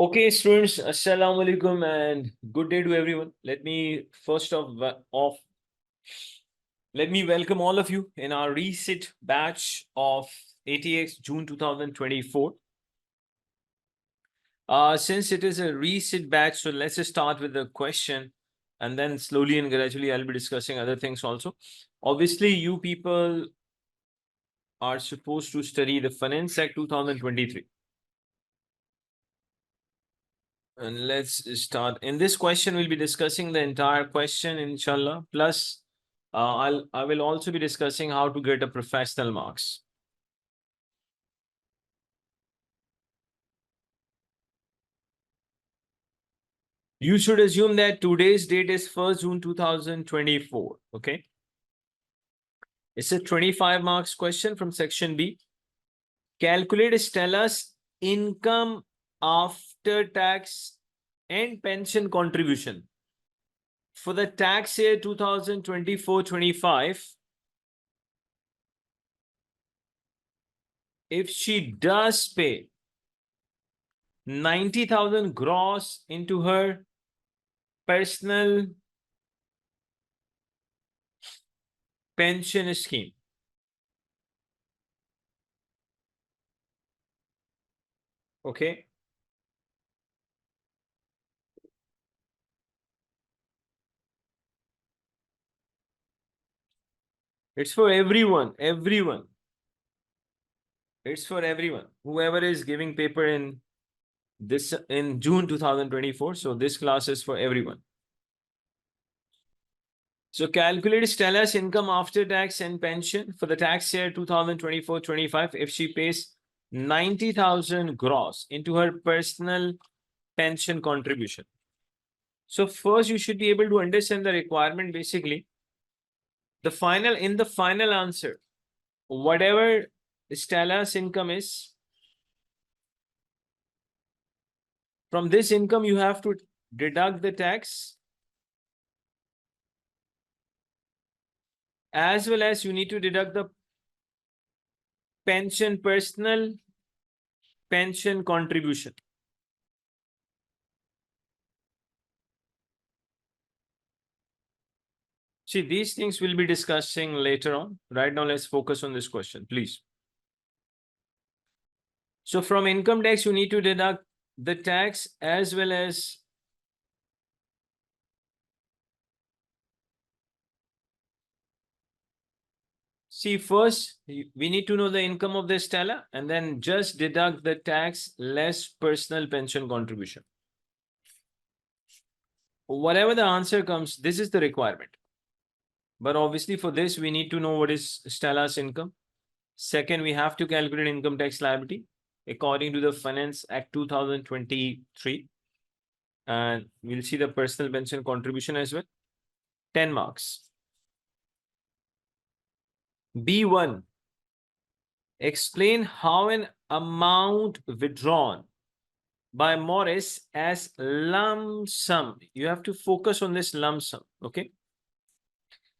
Okay, students, assalamu alaikum and good day to everyone. Let me let me welcome all of you in our resit batch of ATX June 2024. Since it is a resit batch, so let's just start with the question and then slowly and gradually I'll be discussing other things also. Obviously, you people are supposed to study the Finance Act 2023. And let's start. In this question, we'll be discussing the entire question, inshallah. Plus, I will also be discussing how to get a professional marks. You should assume that today's date is 1st June 2024. Okay. It's a 25 marks question from section B. Calculate Stella's income after tax and pension contribution for the tax year 2024-25. If she does pay 90,000 gross into her personal pension scheme. Okay. It's for everyone. It's for everyone. Whoever is giving paper in June 2024. So this class is for everyone. So calculate Stella's income after tax and pension for the tax year 2024-25 if she pays 90,000 gross into her personal pension contribution. So first you should be able to understand the requirement basically. In the final answer, whatever Stella's income is, from this income you have to deduct the tax, as well as you need to deduct the personal pension contribution. See, these things we'll be discussing later on. Right now, let's focus on this question, please. So from income tax, you need to deduct the tax as well as see, first, we need to know the income of the Stella and then just deduct the tax less personal pension contribution. Whatever the answer comes, this is the requirement. But obviously for this, we need to know what is Stella's income. Second, we have to calculate income tax liability according to the Finance Act 2023. And we'll see the personal pension contribution as well. 10 marks. B1. Explain how an amount withdrawn by Morris as lump sum. You have to focus on this lump sum, okay?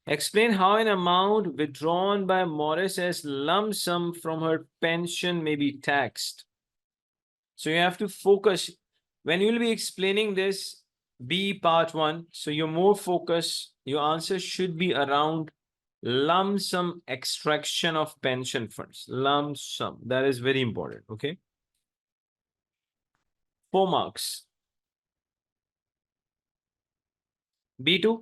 Explain how an amount withdrawn by Morris as lump sum from her pension may be taxed. So you have to focus. When you will be explaining this, B part 1, so you're more focused, your answer should be around lump sum extraction of pension funds. Lump sum, that is very important, okay? 4 marks. B2.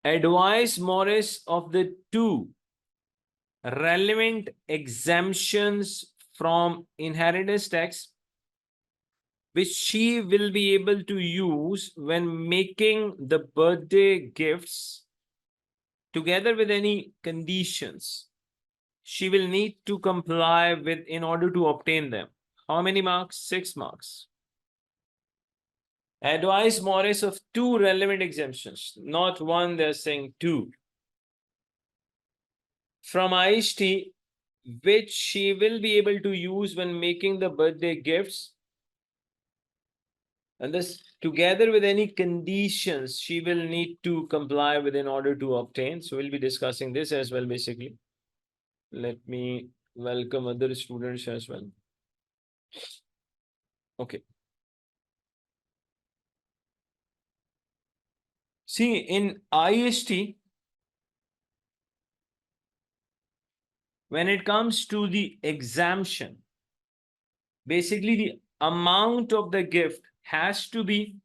Advise Morris of the 2 relevant exemptions from inheritance tax which she will be able to use when making the birthday gifts, together with any conditions she will need to comply with in order to obtain them. How many marks? 6 marks. Advise Morris of 2 relevant exemptions, not 1, they're saying 2. From IHT, which she will be able to use when making the birthday gifts, and this together with any conditions she will need to comply with in order to obtain. So we'll be discussing this as well, basically. Let me welcome other students as well. Okay. See, in IST, when it comes to the exemption, basically the amount of the gift has to be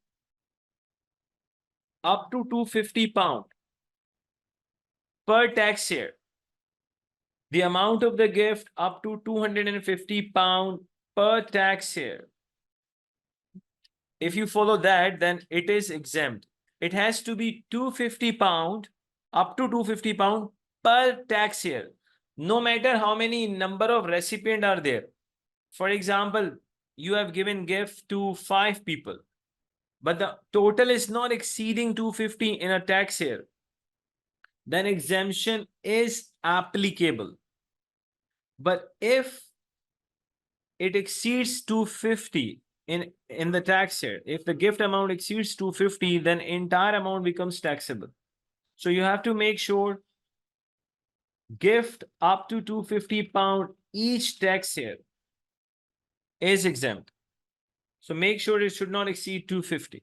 up to £250 per tax year. The amount of the gift up to £250 per tax year. If you follow that, then it is exempt. It has to be £250 up to £250 per tax year, no matter how many number of recipients are there. For example, you have given gift to 5 people, but the total is not exceeding 250 in a tax year, then exemption is applicable. But if it exceeds 250 in the tax year, if the gift amount exceeds 250, then entire amount becomes taxable. So you have to make sure gift up to £250 each tax year is exempt. So make sure it should not exceed 250.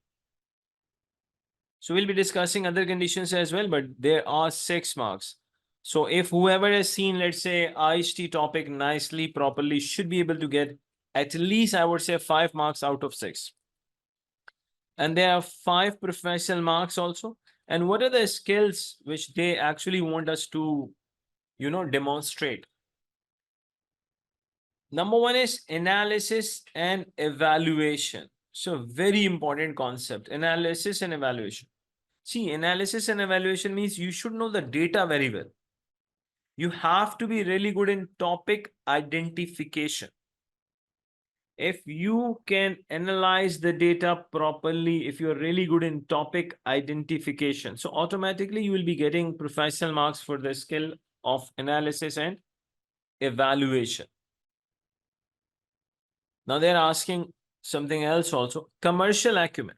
So we'll be discussing other conditions as well, but there are 6 marks. So if whoever has seen, let's say, IHT topic nicely, properly, should be able to get at least, I would say, 5 marks out of 6. And there are 5 professional marks also. And what are the skills which they actually want us to, demonstrate? Number 1 is analysis and evaluation. So very important concept, analysis and evaluation. See, analysis and evaluation means you should know the data very well. You have to be really good in topic identification. If you can analyze the data properly, if you're really good in topic identification, so automatically you will be getting professional marks for the skill of analysis and evaluation. Now they're asking something else also, commercial acumen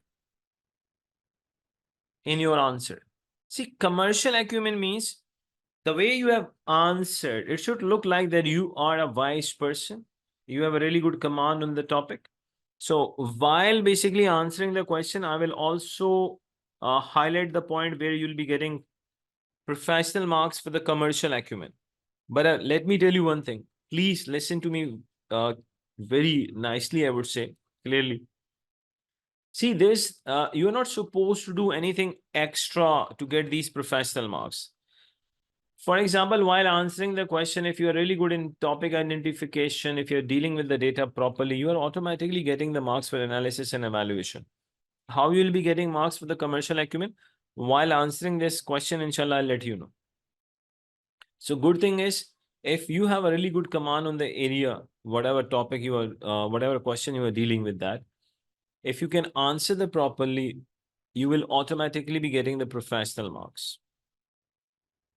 in your answer. See, commercial acumen means the way you have answered, it should look like that you are a wise person. You have a really good command on the topic. So while basically answering the question, I will also highlight the point where you'll be getting professional marks for the commercial acumen. But let me tell you one thing. Please listen to me very nicely, I would say, clearly. See, this, you're not supposed to do anything extra to get these professional marks. For example, while answering the question, if you're really good in topic identification, if you're dealing with the data properly, you are automatically getting the marks for analysis and evaluation. How you will be getting marks for the commercial acumen? While answering this question, inshallah, I'll let you know. So good thing is, if you have a really good command on the area, whatever topic you are, whatever question you are dealing with that, if you can answer the properly, you will automatically be getting the professional marks.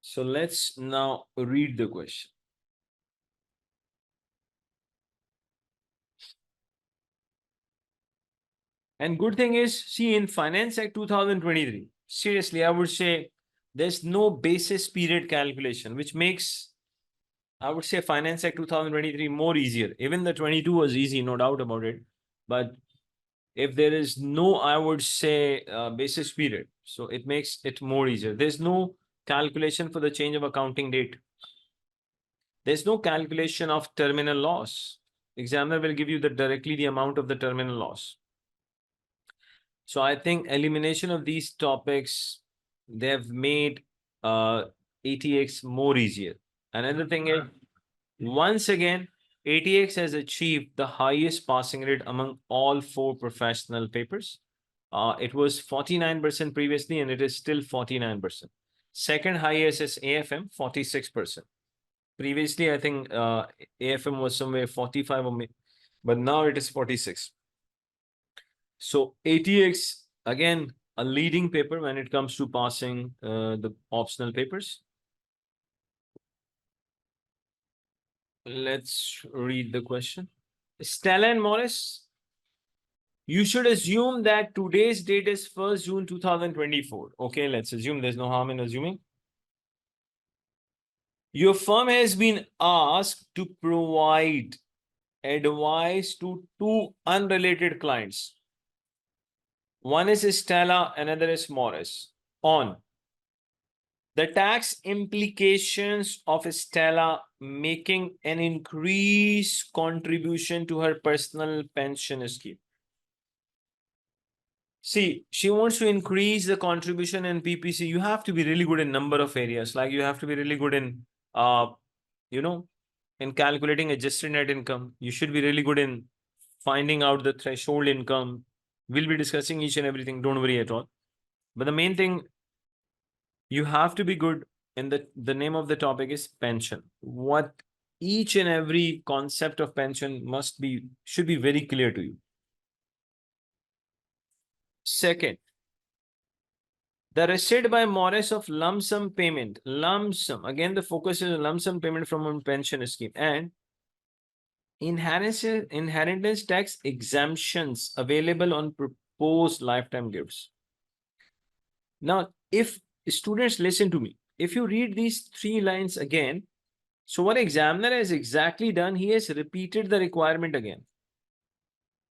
So let's now read the question. And good thing is, see, in Finance Act 2023, seriously, I would say there's no basis period calculation, which makes, I would say, Finance Act 2023 more easier. Even the 22 was easy, no doubt about it. But if there is no, I would say, basis period, so it makes it more easier. There's no calculation for the change of accounting date. There's no calculation of terminal loss. Examiner will give you directly the amount of the terminal loss. So I think elimination of these topics, they have made ATX more easier. Another thing is, once again, ATX has achieved the highest passing rate among all 4 professional papers. It was 49% previously, and it is still 49%. Second highest is AFM, 46%. Previously, I think AFM was somewhere 45, but now it is 46. So ATX, again, a leading paper when it comes to passing the optional papers. Let's read the question. Stella and Morris, you should assume that today's date is 1st June 2024. Okay, let's assume, there's no harm in assuming. Your firm has been asked to provide advice to two unrelated clients. One is Stella, another is Morris, on the tax implications of Stella making an increased contribution to her personal pension scheme. See, she wants to increase the contribution in PPC. You have to be really good in number of areas. Like you have to be really good in, you know, in calculating adjusted net income. You should be really good in finding out the threshold income. We'll be discussing each and everything. Don't worry at all. But the main thing, you have to be good in the name of the topic is pension. What each and every concept of pension should be very clear to you. Second, the receipt by Morris of lump sum payment. Lump sum. Again, the focus is on lump sum payment from a pension scheme. And inheritance tax exemptions available on proposed lifetime gifts. Now, if students listen to me, if you read these three lines again, so what examiner has exactly done, he has repeated the requirement again.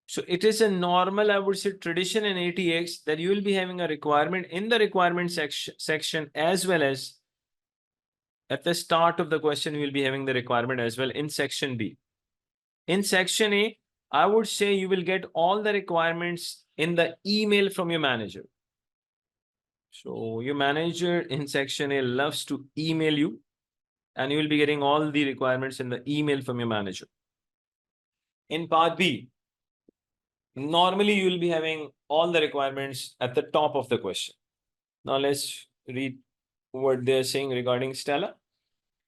So it is a normal, I would say, tradition in ATX that you will be having a requirement in the requirement section as well as at the start of the question, you will be having the requirement as well in section B. In section A, I would say you will get all the requirements in the email from your manager. So your manager in section A loves to email you and you will be getting all the requirements in the email from your manager. In part B, normally you will be having all the requirements at the top of the question. Now let's read what they're saying regarding Stella.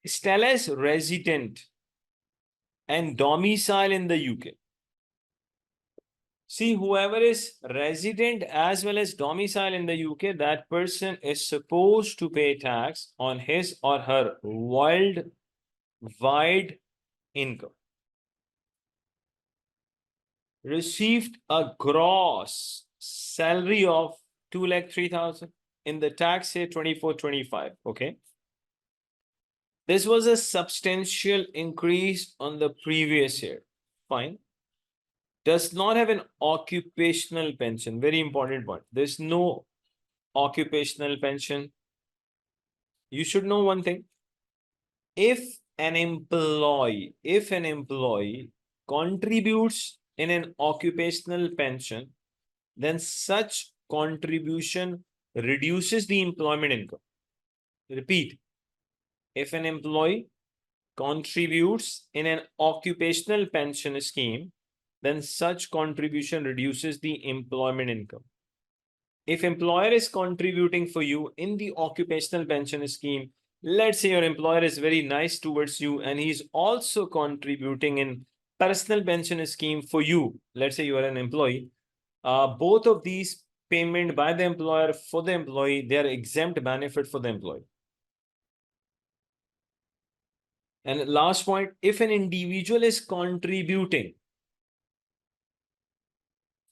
Stella is resident and domicile in the UK. See, whoever is resident as well as domicile in the UK, that person is supposed to pay tax on his or her worldwide income. Received a gross salary of 2,03,000 in the tax year 24-25. Okay. This was a substantial increase on the previous year. Fine. Does not have an occupational pension. Very important point. There's no occupational pension. You should know one thing. If an employee contributes in an occupational pension, then such contribution reduces the employment income. Repeat. If an employee contributes in an occupational pension scheme, then such contribution reduces the employment income. If employer is contributing for you in the occupational pension scheme, let's say your employer is very nice towards you and he's also contributing in personal pension scheme for you. Let's say you are an employee. Both of these payment by the employer for the employee, they are exempt benefit for the employee. And last point, if an individual is contributing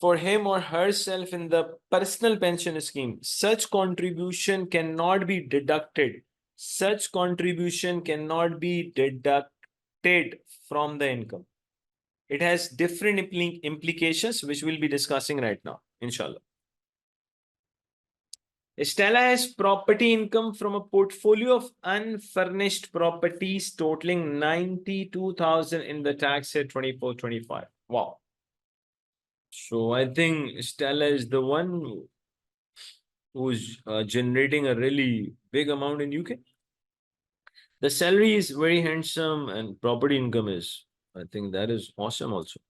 for him or herself in the personal pension scheme, such contribution cannot be deducted. Such contribution cannot be deducted from the income. It has different implications, which we'll be discussing right now, inshallah. Stella has property income from a portfolio of unfurnished properties totaling 92,000 in the tax year 24-25. Wow. So I think Stella is the one who's generating a really big amount in UK. The salary is very handsome and property income is, I think that is awesome also.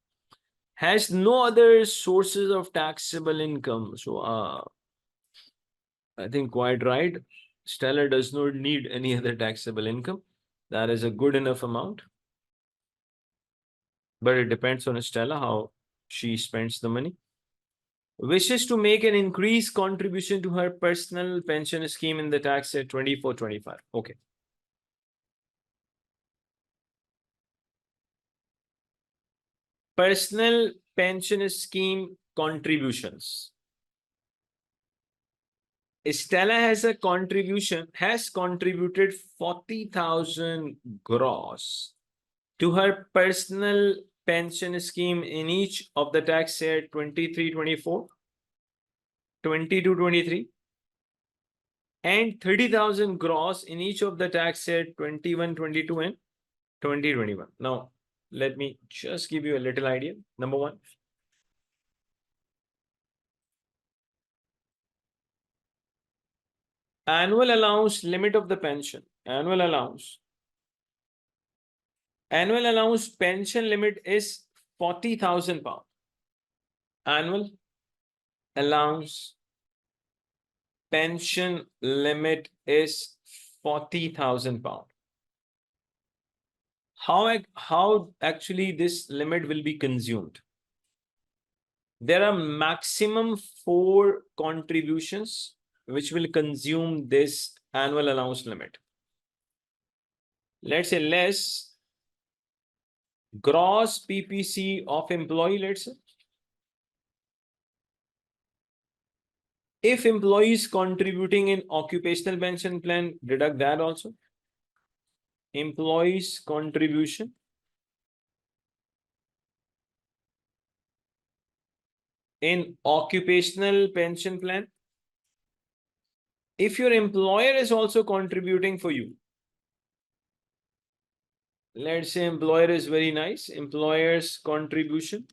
Has no other sources of taxable income. So I think quite right. Stella does not need any other taxable income. That is a good enough amount. But it depends on Stella how she spends the money. Wishes to make an increased contribution to her personal pension scheme in the tax year 24-25. Okay. Personal pension scheme contributions. Stella has contributed 40,000 gross to her personal pension scheme in each of the tax year 23-24, 22-23, and 30,000 gross in each of the tax year 21-22 and 20-21. Now, let me just give you a little idea. Number one, annual allowance limit of the pension. Annual allowance pension limit is 40,000 pounds. Annual allowance pension limit is 40,000 pounds. How actually this limit will be consumed? There are maximum 4 contributions which will consume this annual allowance limit. Let's say less gross PPC of employee, let's say. If employee is contributing in occupational pension plan, deduct that also. Employees contribution in occupational pension plan. If your employer is also contributing for you, let's say employer is very nice, employer's contribution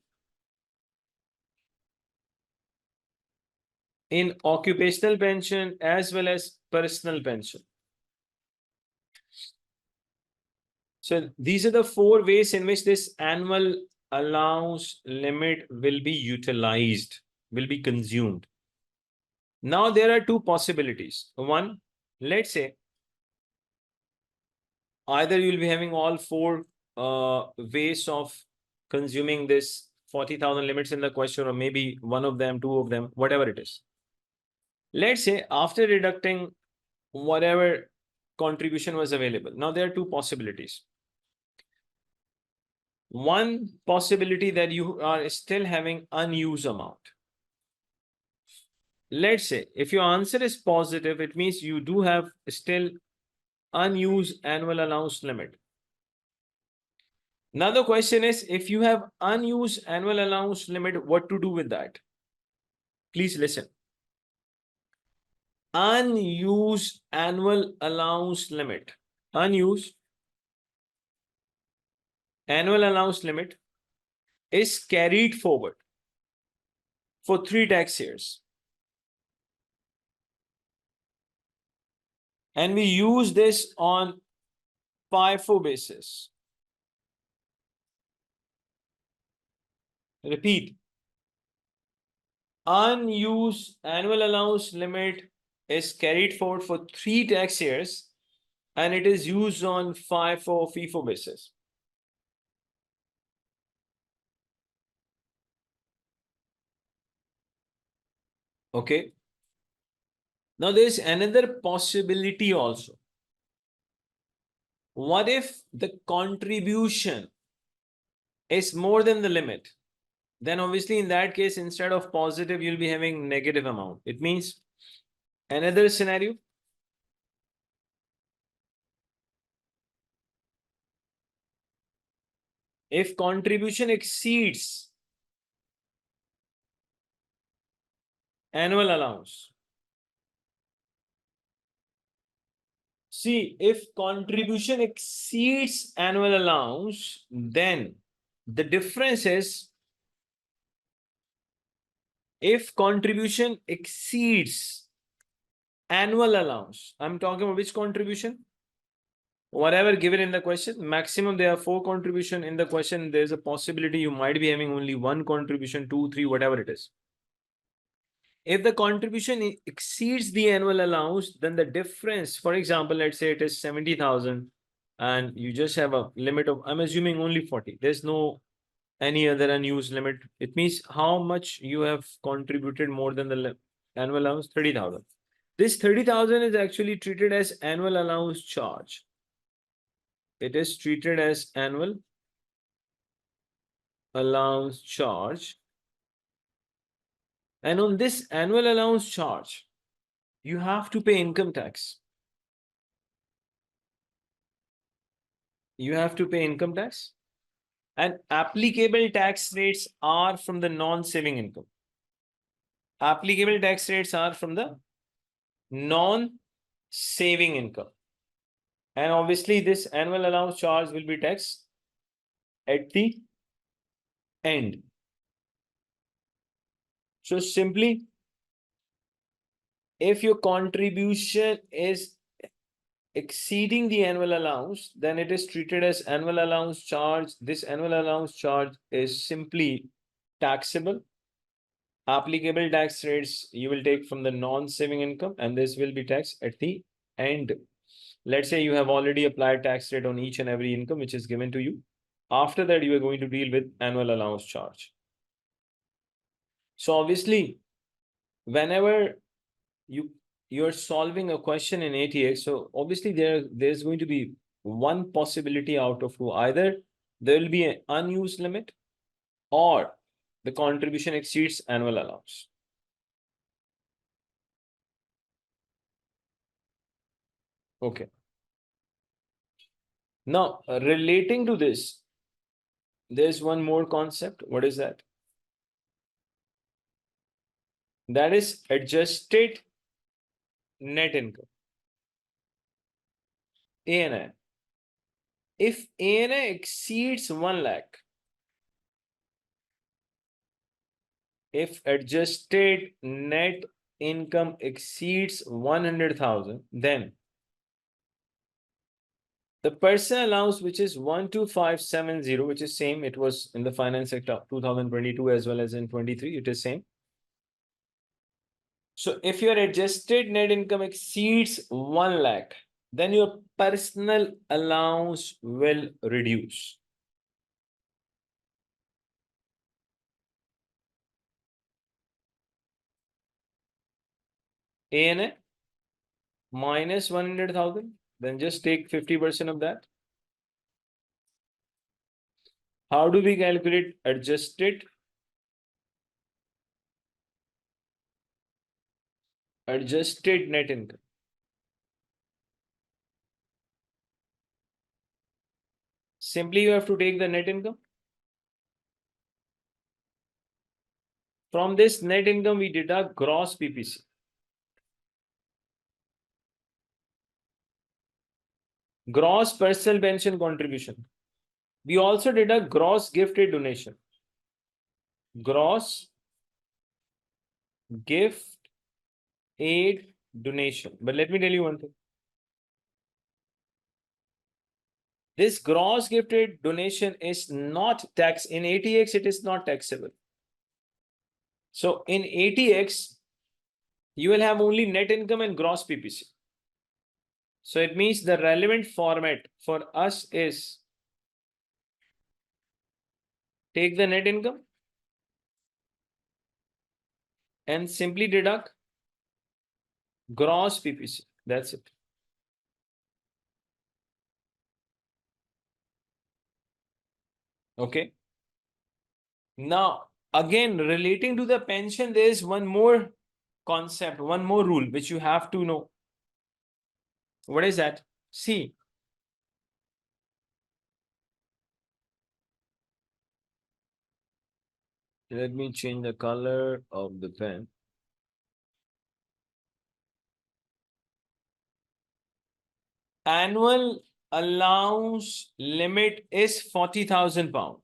in occupational pension as well as personal pension. So these are the 4 ways in which this annual allowance limit will be utilized, will be consumed. Now there are 2 possibilities. One, let's say either you'll be having all 4 ways of consuming this 40,000 limits in the question, or maybe one of them, 2 of them, whatever it is. Let's say after deducting whatever contribution was available. Now there are 2 possibilities. One possibility that you are still having unused amount. Let's say if your answer is positive, it means you do have still unused annual allowance limit. Now the question is, if you have unused annual allowance limit, what to do with that? Please listen. Unused annual allowance limit. Unused annual allowance limit is carried forward for 3 tax years. And we use this on FIFO basis. Repeat. Unused annual allowance limit is carried forward for 3 tax years and it is used on FIFO basis. Okay. Now there's another possibility also. What if the contribution is more than the limit? Then obviously in that case, instead of positive, you'll be having negative amount. It means another scenario. If contribution exceeds annual allowance. See, if contribution exceeds annual allowance, then the difference is if contribution exceeds annual allowance. I'm talking about which contribution? Whatever given in the question, maximum there are 4 contribution in the question. There's a possibility you might be having only 1 contribution, 2, 3, whatever it is. If the contribution exceeds the annual allowance, then the difference, for example, let's say it is 70,000 and you just have a limit of, I'm assuming only 40. There's no any other unused limit. It means how much you have contributed more than the annual allowance, 30,000. This 30,000 is actually treated as annual allowance charge. It is treated as annual allowance charge. And on this annual allowance charge, you have to pay income tax. You have to pay income tax. And applicable tax rates are from the non-saving income. Applicable tax rates are from the non-saving income. And obviously, this annual allowance charge will be taxed at the end. So simply, if your contribution is exceeding the annual allowance, then it is treated as annual allowance charge. This annual allowance charge is simply taxable. Applicable tax rates you will take from the non-saving income, and this will be taxed at the end. Let's say you have already applied tax rate on each and every income which is given to you. After that, you are going to deal with annual allowance charge. So obviously, whenever you're solving a question in ATX, so obviously there's going to be one possibility out of two. Either there will be an unused limit or the contribution exceeds annual allowance. Okay. Now, relating to this, there's one more concept. What is that? That is adjusted net income. ANI. If ANI exceeds 1 lakh, if adjusted net income exceeds 100,000, then the personal allowance, which is 12570, which is same, it was in the Finance Act of 2022 as well as in 23, it is same. So if your adjusted net income exceeds 1 lakh, then your personal allowance will reduce. ANA minus 100,000, then just take 50% of that. How do we calculate adjusted net income? Simply you have to take the net income. From this net income, we deduct gross PPC. Gross personal pension contribution. We also deduct gross gifted donation. Gross gift aid donation. But let me tell you one thing. This gross gifted donation is not tax. In ATX, it is not taxable. So in ATX, you will have only net income and gross PPC. So it means the relevant format for us is take the net income and simply deduct gross PPC. That's it. Okay. Now, again, relating to the pension, there is one more concept, one more rule which you have to know. What is that? See, let me change the color of the pen. Annual allowance limit is 40,000 pound.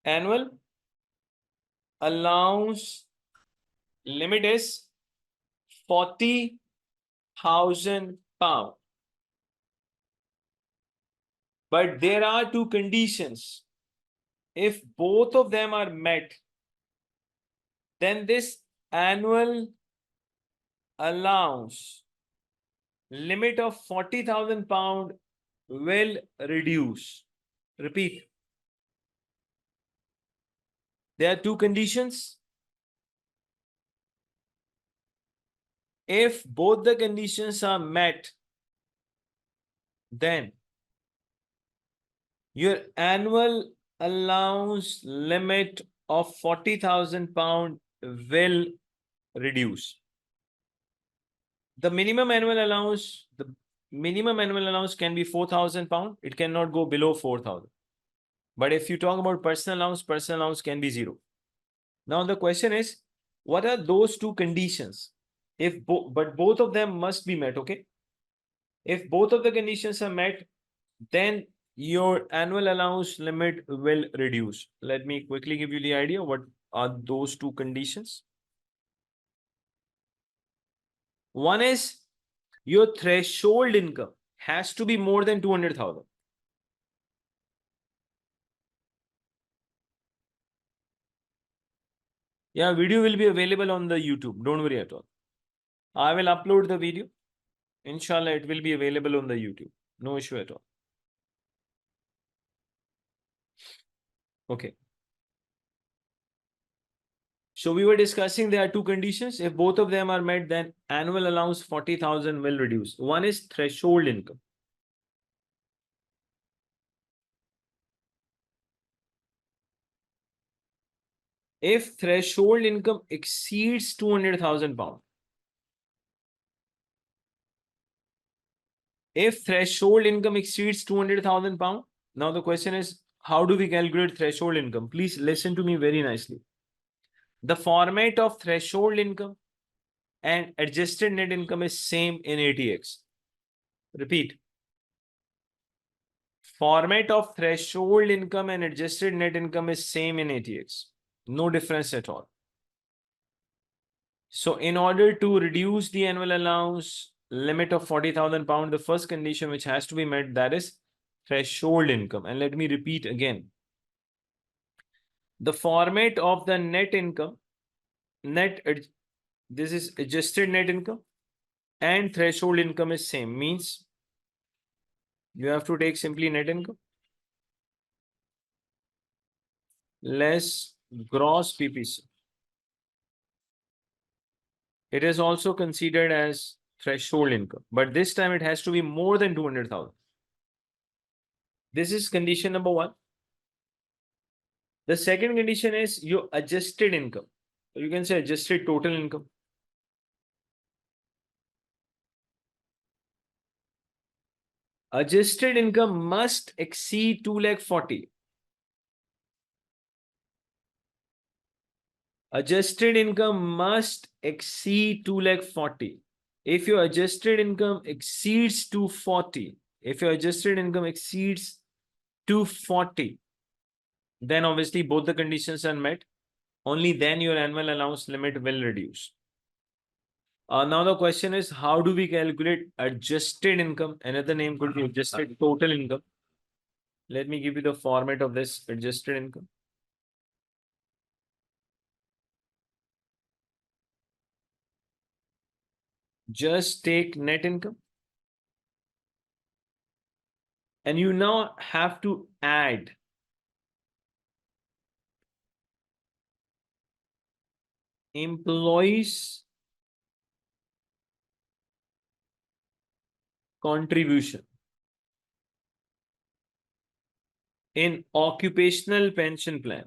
Annual allowance limit is 40,000 pound. But there are two conditions. If both of them are met, then this annual allowance limit of 40,000 pound will reduce. Repeat. There are two conditions. If both the conditions are met, then your annual allowance limit of 40,000 pound will reduce. The minimum annual allowance can be 4,000 pound. It cannot go below 4,000. But if you talk about personal allowance can be 0. Now the question is, what are those two conditions? If but both of them must be met, okay? If both of the conditions are met, then your annual allowance limit will reduce. Let me quickly give you the idea what are those two conditions. One is your threshold income has to be more than 200,000. Yeah, video will be available on the YouTube. Don't worry at all. I will upload the video. Inshallah, it will be available on the YouTube. No issue at all. Okay. So we were discussing there are two conditions. If both of them are met, then annual allowance 40,000 will reduce. One is threshold income. If threshold income exceeds 200,000 pounds, if threshold income exceeds 200,000 pounds, now the question is, how do we calculate threshold income? Please listen to me very nicely. The format of threshold income and adjusted net income is same in ATX. Repeat. Format of threshold income and adjusted net income is same in ATX. No difference at all. So in order to reduce the annual allowance limit of 40,000 pounds, the first condition which has to be met, that is threshold income. And let me repeat again. The format of the net income, this is adjusted net income and threshold income is same. Means you have to take simply net income less gross PPC. It is also considered as threshold income, but this time it has to be more than 200,000. This is condition number one. The second condition is your adjusted income. You can say adjusted total income. Adjusted income must exceed 2,40,000. Adjusted income must exceed 2,40,000. If your adjusted income exceeds 240, if your adjusted income exceeds 240, then obviously both the conditions are met. Only then your annual allowance limit will reduce. Now the question is, how do we calculate adjusted income? Another name could be adjusted total income. Let me give you the format of this adjusted income. Just take net income. And you now have to add employees' contribution in occupational pension plan.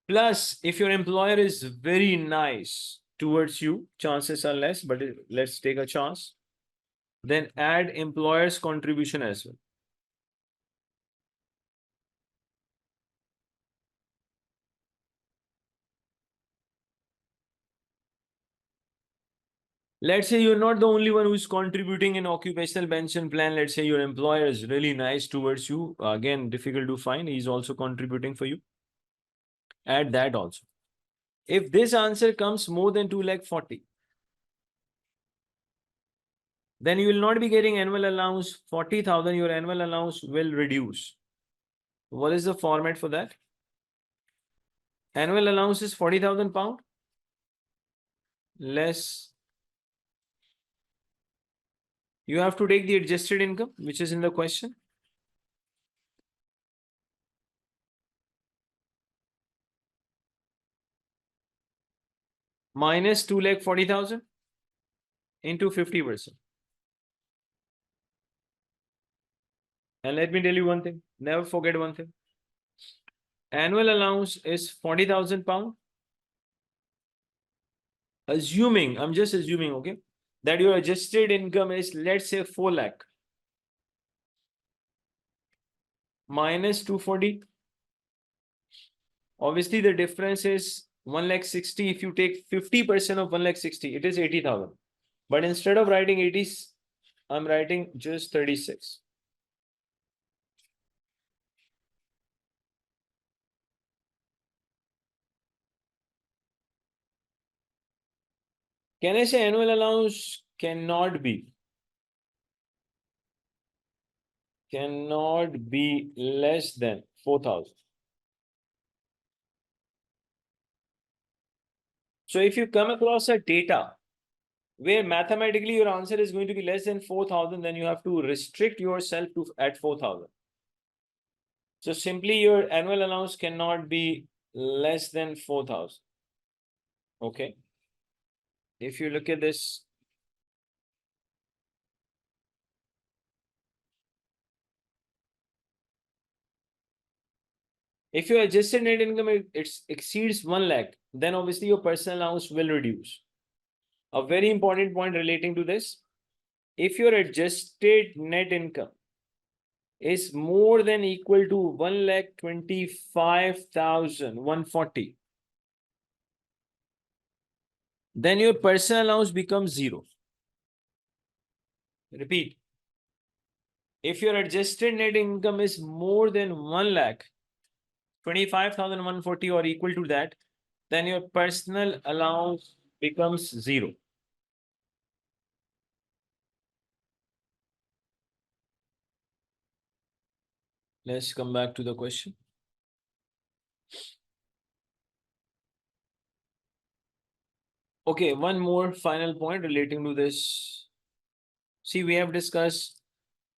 Plus, if your employer is very nice towards you, chances are less, but let's take a chance. Then add employer's contribution as well. Let's say you're not the only one who's contributing in occupational pension plan. Let's say your employer is really nice towards you. Again, difficult to find. He's also contributing for you. Add that also. If this answer comes more than 2,40,000, then you will not be getting annual allowance 40,000. Your annual allowance will reduce. What is the format for that? Annual allowance is 40,000 pound less. You have to take the adjusted income, which is in the question. Minus 2,40,000 into 50%. And let me tell you one thing. Never forget one thing. Annual allowance is 40,000 pound. Assuming, I'm just assuming, okay, that your adjusted income is, let's say, 4 lakh minus 240. Obviously, the difference is 1 lakh 60. If you take 50% of 1 lakh 60, it is 80,000. But instead of writing 80, I'm writing just 36. Can I say annual allowance cannot be less than 4,000? So if you come across a data where mathematically your answer is going to be less than 4,000, then you have to restrict yourself to at 4,000. So simply your annual allowance cannot be less than 4,000. Okay. If you look at this, if your adjusted net income exceeds 1 lakh, then obviously your personal allowance will reduce. A very important point relating to this, if your adjusted net income is more than equal to 1,25,140, then your personal allowance becomes 0. Repeat. If your adjusted net income is more than 1,25,140 or equal to that, then your personal allowance becomes 0. Let's come back to the question. Okay, one more final point relating to this. See, we have discussed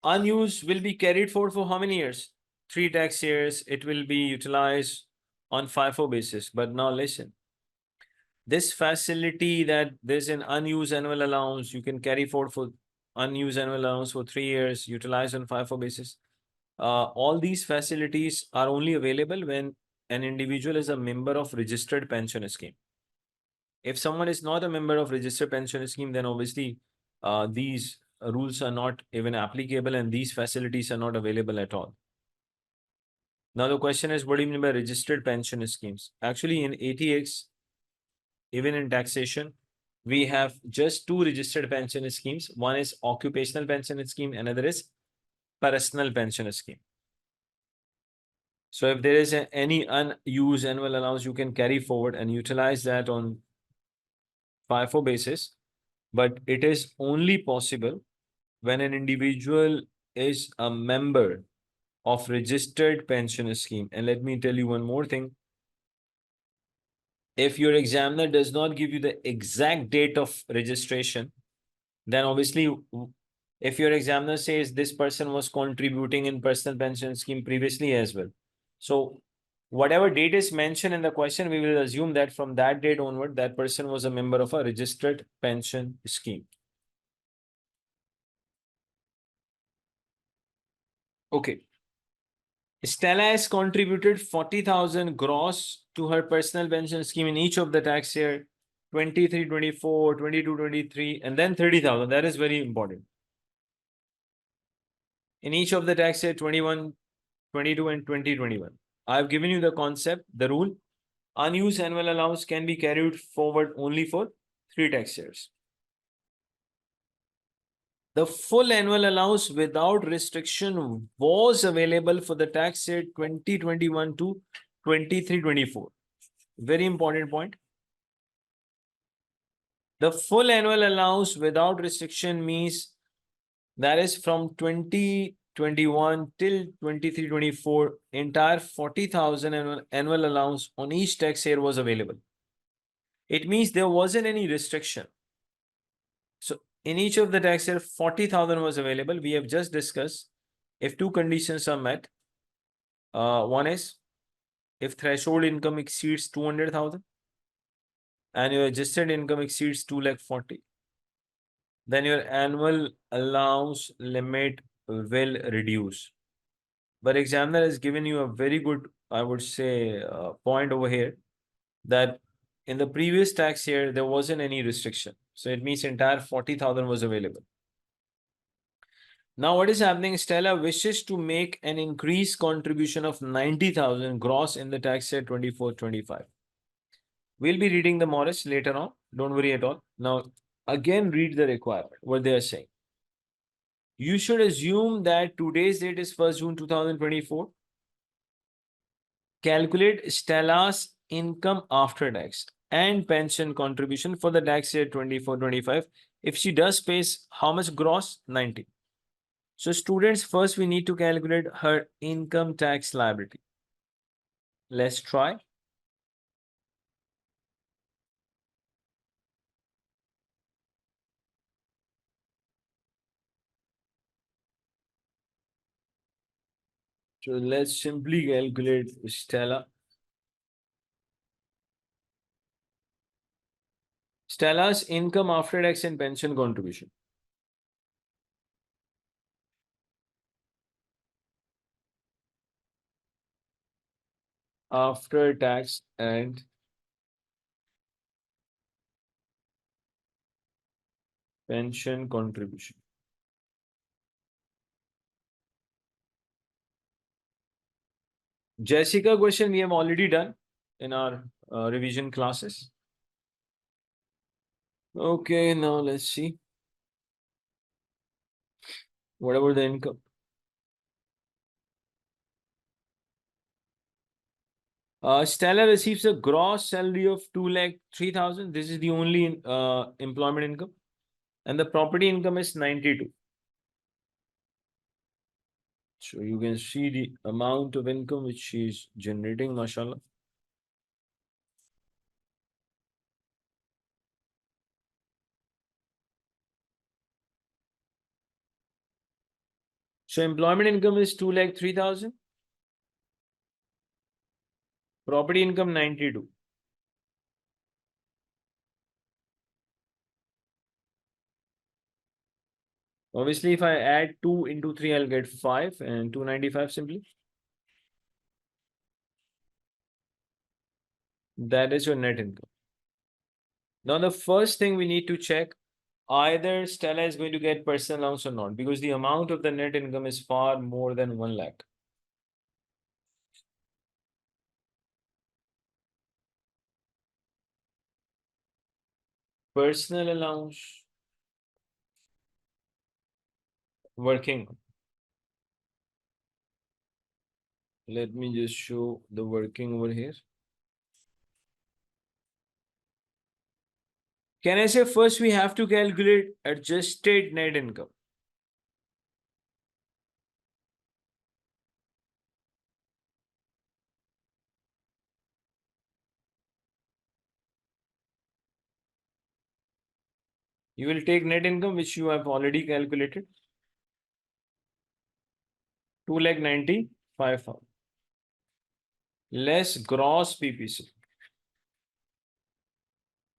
unused will be carried forward for how many years? 3 tax years. It will be utilized on FIFO basis. But now listen, this facility that there's an unused annual allowance, you can carry forward for unused annual allowance for 3 years, utilized on FIFO basis. All these facilities are only available when an individual is a member of registered pension scheme. If someone is not a member of registered pension scheme, then obviously these rules are not even applicable and these facilities are not available at all. Now the question is, what do you mean by registered pension schemes? Actually, in ATX, even in taxation, we have just 2 registered pension schemes. One is occupational pension scheme, another is personal pension scheme. So if there is any unused annual allowance, you can carry forward and utilize that on FIFO basis, but it is only possible when an individual is a member of registered pension scheme. And let me tell you one more thing. If your examiner does not give you the exact date of registration, then obviously if your examiner says this person was contributing in personal pension scheme previously as well, so whatever date is mentioned in the question, we will assume that from that date onward, that person was a member of a registered pension scheme. Okay. Stella has contributed 40,000 gross to her personal pension scheme in each of the tax year 23, 24, 22, 23, and then 30,000. That is very important. In each of the tax year 21, 22, and 2021. I've given you the concept, the rule. Unused annual allowance can be carried forward only for 3 tax years. The full annual allowance without restriction was available for the tax year 2021 to 23-24. Very important point. The full annual allowance without restriction means that is from 2021 till 23-24, entire 40,000 annual allowance on each tax year was available. It means there wasn't any restriction. So in each of the tax year, 40,000 was available. We have just discussed if 2 conditions are met. One is if threshold income exceeds 200,000 and your adjusted income exceeds 2,40,000, then your annual allowance limit will reduce. But examiner has given you a very good, I would say, point over here that in the previous tax year, there wasn't any restriction. So it means entire 40,000 was available. Now what is happening? Stella wishes to make an increased contribution of 90,000 gross in the tax year 24-25. We'll be reading the Morris later on. Don't worry at all. Now, again, read the requirement, what they are saying. You should assume that today's date is 1st June 2024. Calculate Stella's income after tax and pension contribution for the tax year 24-25. If she does pays how much gross? 90. So students, first we need to calculate her income tax liability. Let's try. So let's simply calculate Stella. Stella's income after tax and pension contribution. After tax and pension contribution. Jessica question we have already done in our revision classes. Okay, now let's see. What about the income? Stella receives a gross salary of 2,03,000. This is the only employment income. And the property income is 92. So you can see the amount of income which she is generating, mashallah. So employment income is 2,03,000. Property income 92. Obviously, if I add 2 into 3, I'll get 5 and 295 simply. That is your net income. Now, the first thing we need to check, either Stella is going to get personal allowance or not, because the amount of the net income is far more than 1 lakh. Personal allowance, working. Let me just show the working over here. Can I say first we have to calculate adjusted net income? You will take net income which you have already calculated. 2,95,000 less gross PPC.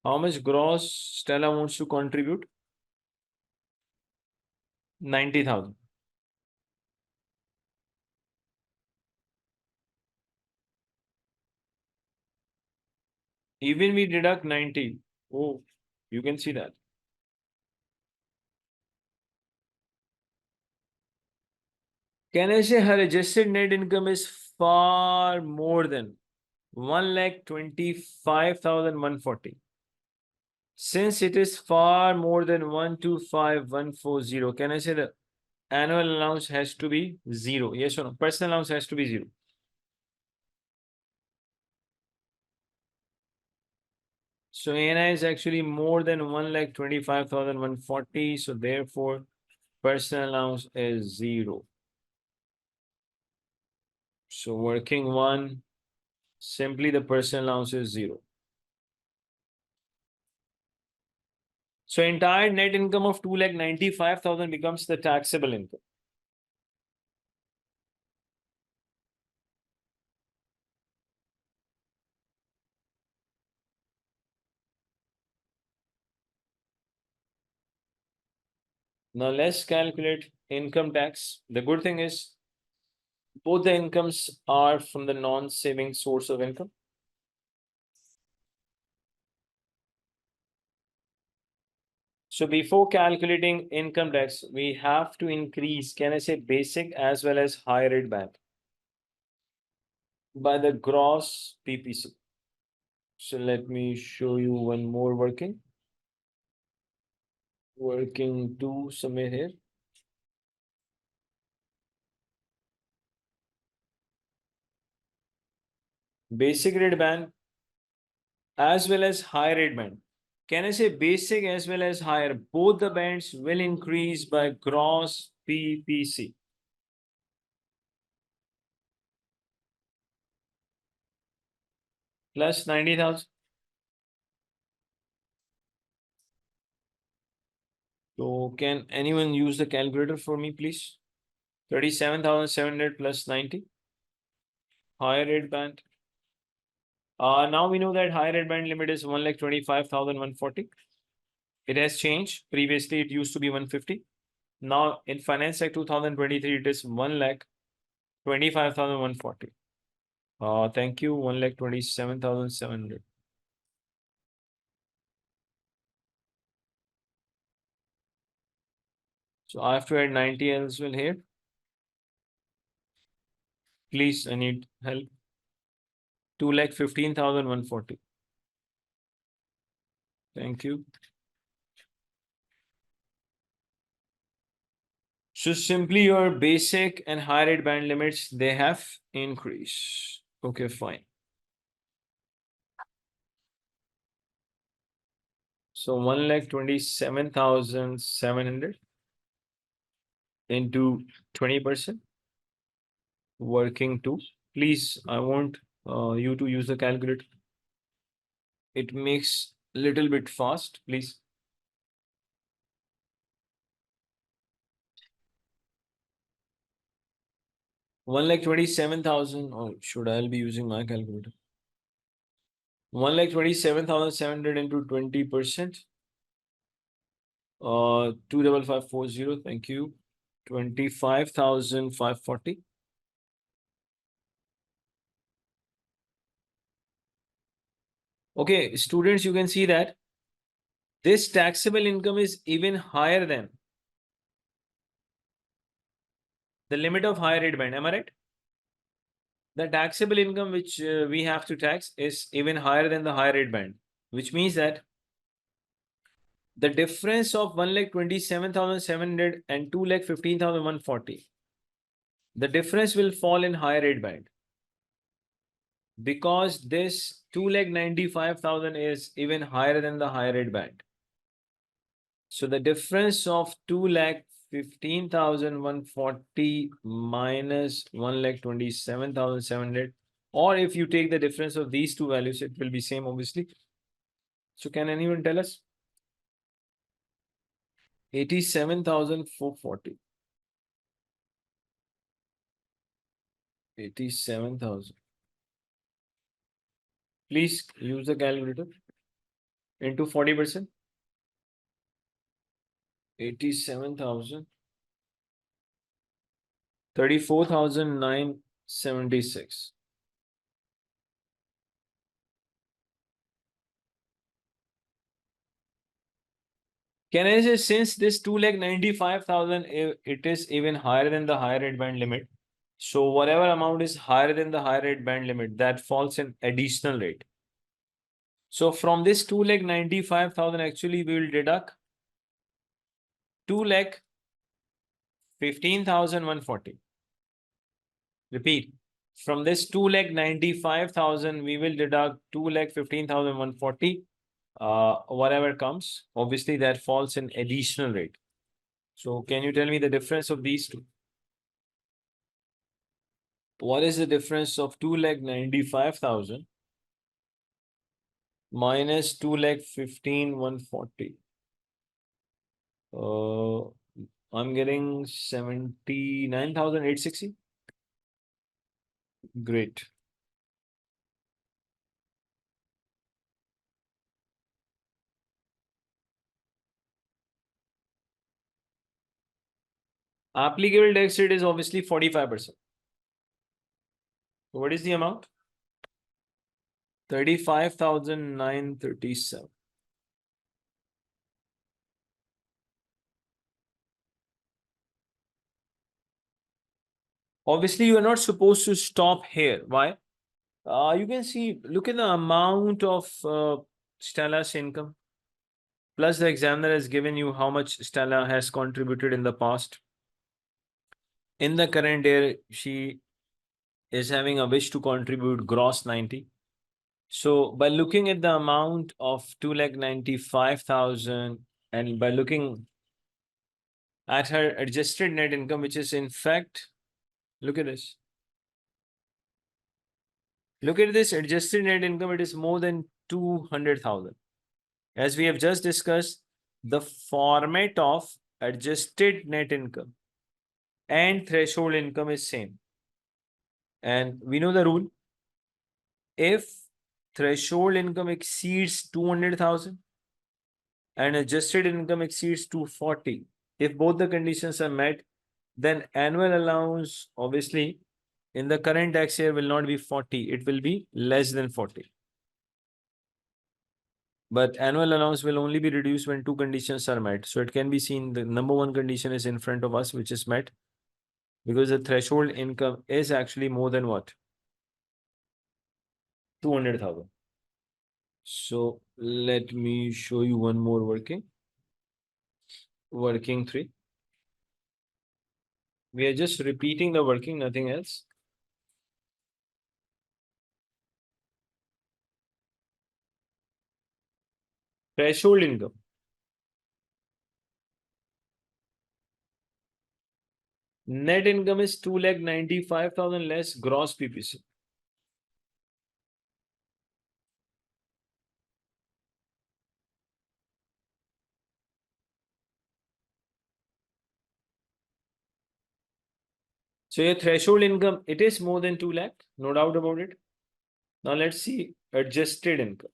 How much gross Stella wants to contribute? 90,000. Even we deduct 90. Oh, you can see that. Can I say her adjusted net income is far more than 1,25,140? Since it is far more than 125,140, can I say the annual allowance has to be 0? Yes or no? Personal allowance has to be 0. So ANI is actually more than 1,25,140. So therefore, personal allowance is 0. So working one, simply the personal allowance is 0. So entire net income of 2,95,000 becomes the taxable income. Now let's calculate income tax. The good thing is both the incomes are from the non-saving source of income. So before calculating income tax, we have to increase, can I say basic as well as higher rate band by the gross PPC. So let me show you one more working. Working two somewhere here. Basic rate band as well as higher rate band. Can I say basic as well as higher? Both the bands will increase by gross PPC. Plus 90,000. So can anyone use the calculator for me, please? 37,700 plus 90. Higher rate band. Now we know that higher rate band limit is 1,25,140. It has changed. Previously, it used to be 150. Now in Finance Act 2023, it is 1,25,140. Thank you. 1,27,700. So I have to add 90 as well here. Please, I need help. 2,15,140. Thank you. So simply your basic and higher rate band limits, they have increased. Okay, fine. So 1,27,700 into 20%. Working two. Please, I want you to use the calculator. It makes little bit fast, please. 1,27,000, or should I be using my calculator? 1,27,700 into 20%. 25540. Thank you. 25,540. Okay, students, you can see that this taxable income is even higher than the limit of higher rate band. Am I right? The taxable income which we have to tax is even higher than the higher rate band, which means that the difference of 1,27,700 and 2,15,140, the difference will fall in higher rate band because this 2,95,000 is even higher than the higher rate band. So the difference of 2,15,140 minus 1,27,700, or if you take the difference of these two values, it will be same obviously. So can anyone tell us? 87,440. 87,000. Please use the calculator. Into 40%. 87,000. 34,976. Can I say since this 2,95,000, it is even higher than the higher rate band limit. So whatever amount is higher than the higher rate band limit, that falls in additional rate. So from this 2,95,000, actually we will deduct 2,15,140. Repeat. From this 2,95,000, we will deduct 2,15,140. Whatever comes, obviously that falls in additional rate. So can you tell me the difference of these two? What is the difference of 2,95,000 minus 2,15,140? I'm getting 79,860. Great. Applicable tax rate is obviously 45%. What is the amount? 35,937. Obviously, you are not supposed to stop here. Why? You can see, look at the amount of Stella's income. Plus, the examiner has given you how much Stella has contributed in the past. In the current year, she is having a wish to contribute gross 90. So, by looking at the amount of 2,95,000 and by looking at her adjusted net income, which is in fact, look at this. Look at this adjusted net income, it is more than 200,000. As we have just discussed, the format of adjusted net income and threshold income is same. And we know the rule. If threshold income exceeds 200,000 and adjusted income exceeds 240, if both the conditions are met, then annual allowance, obviously, in the current tax year will not be 40, it will be less than 40. But annual allowance will only be reduced when two conditions are met. So it can be seen the number one condition is in front of us, which is met because the threshold income is actually more than what? 200,000. So let me show you one more working. Working 3. We are just repeating the working, nothing else. Threshold income. Net income is 2,95,000 less gross PPC. So your threshold income, it is more than 2 lakh, no doubt about it. Now let's see adjusted income.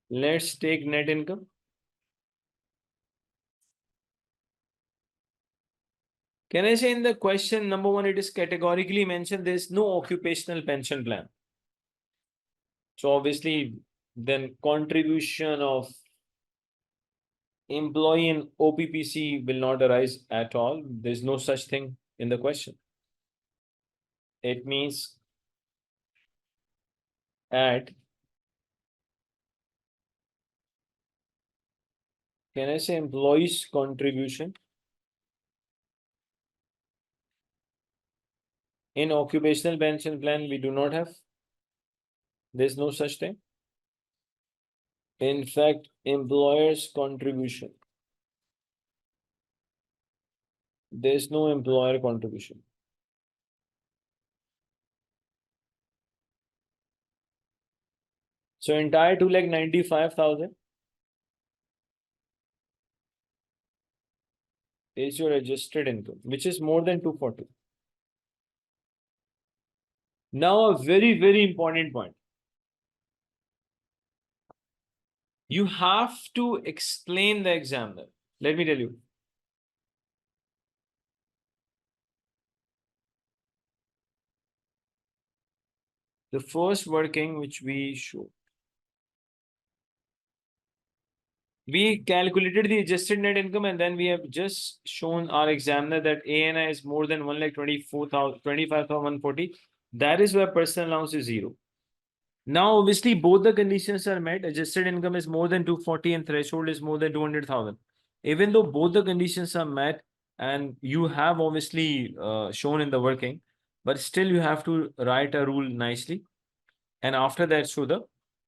Let's take net income. Can I say in the question number 1, it is categorically mentioned there is no occupational pension plan. So obviously, then contribution of employee in OPPC will not arise at all. There's no such thing in the question. It means at, can I say employees contribution in occupational pension plan we do not have. There's no such thing. In fact, employer's contribution. There's no employer contribution. So entire 2,95,000 is your adjusted income, which is more than 240. Now a very, very important point. You have to explain the examiner. Let me tell you. The first working which we show. We calculated the adjusted net income and then we have just shown our examiner that ANI is more than 1,24,000, 25,140. That is where personal allowance is 0. Now, obviously, both the conditions are met. Adjusted income is more than 240 and threshold is more than 200,000. Even though both the conditions are met and you have obviously shown in the working, but still you have to write a rule nicely. And after that, show the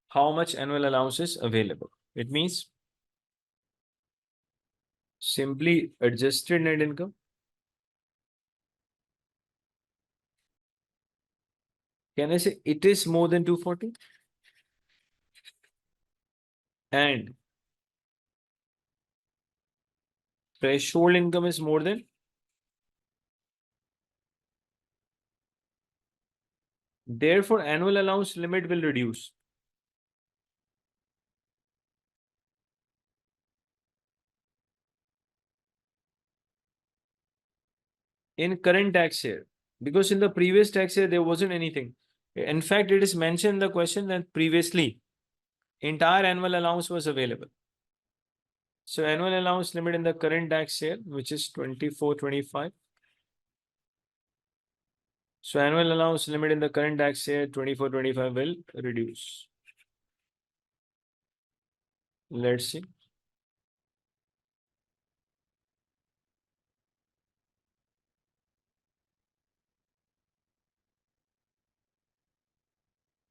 how much annual allowance is available. It means simply adjusted net income. Can I say it is more than 240? And threshold income is more than. Therefore, annual allowance limit will reduce. In current tax year, because in the previous tax year, there wasn't anything. In fact, it is mentioned in the question that previously entire annual allowance was available. So annual allowance limit in the current tax year, which is 24-25. So annual allowance limit in the current tax year 24-25 will reduce. Let's see.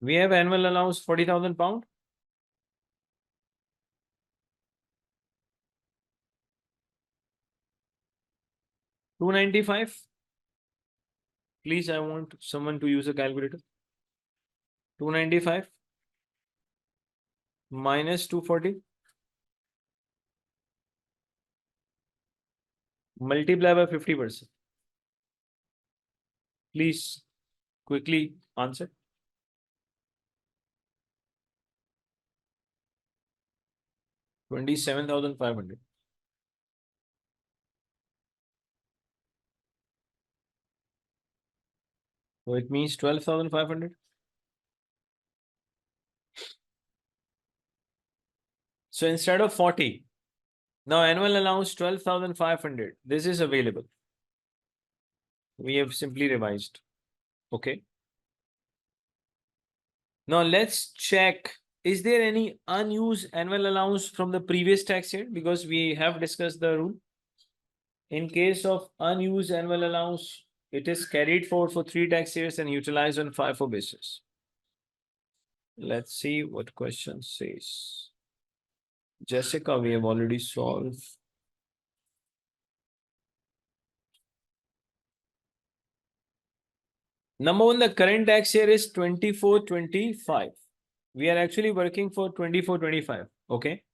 We have annual allowance 40,000 pound. $295. Please, I want someone to use a calculator. 295 minus 240 multiply by 50%. Please quickly answer. 27,500. So it means 12,500. So instead of 40, now annual allowance 12,500. This is available. We have simply revised. Okay. Now let's check. Is there any unused annual allowance from the previous tax year? Because we have discussed the rule. In case of unused annual allowance, it is carried forward for 3 tax years and utilized on FIFO basis. Let's see what question says. Jessica, we have already solved. Number one, the current tax year is 24-25. We are actually working for 24-25. Okay.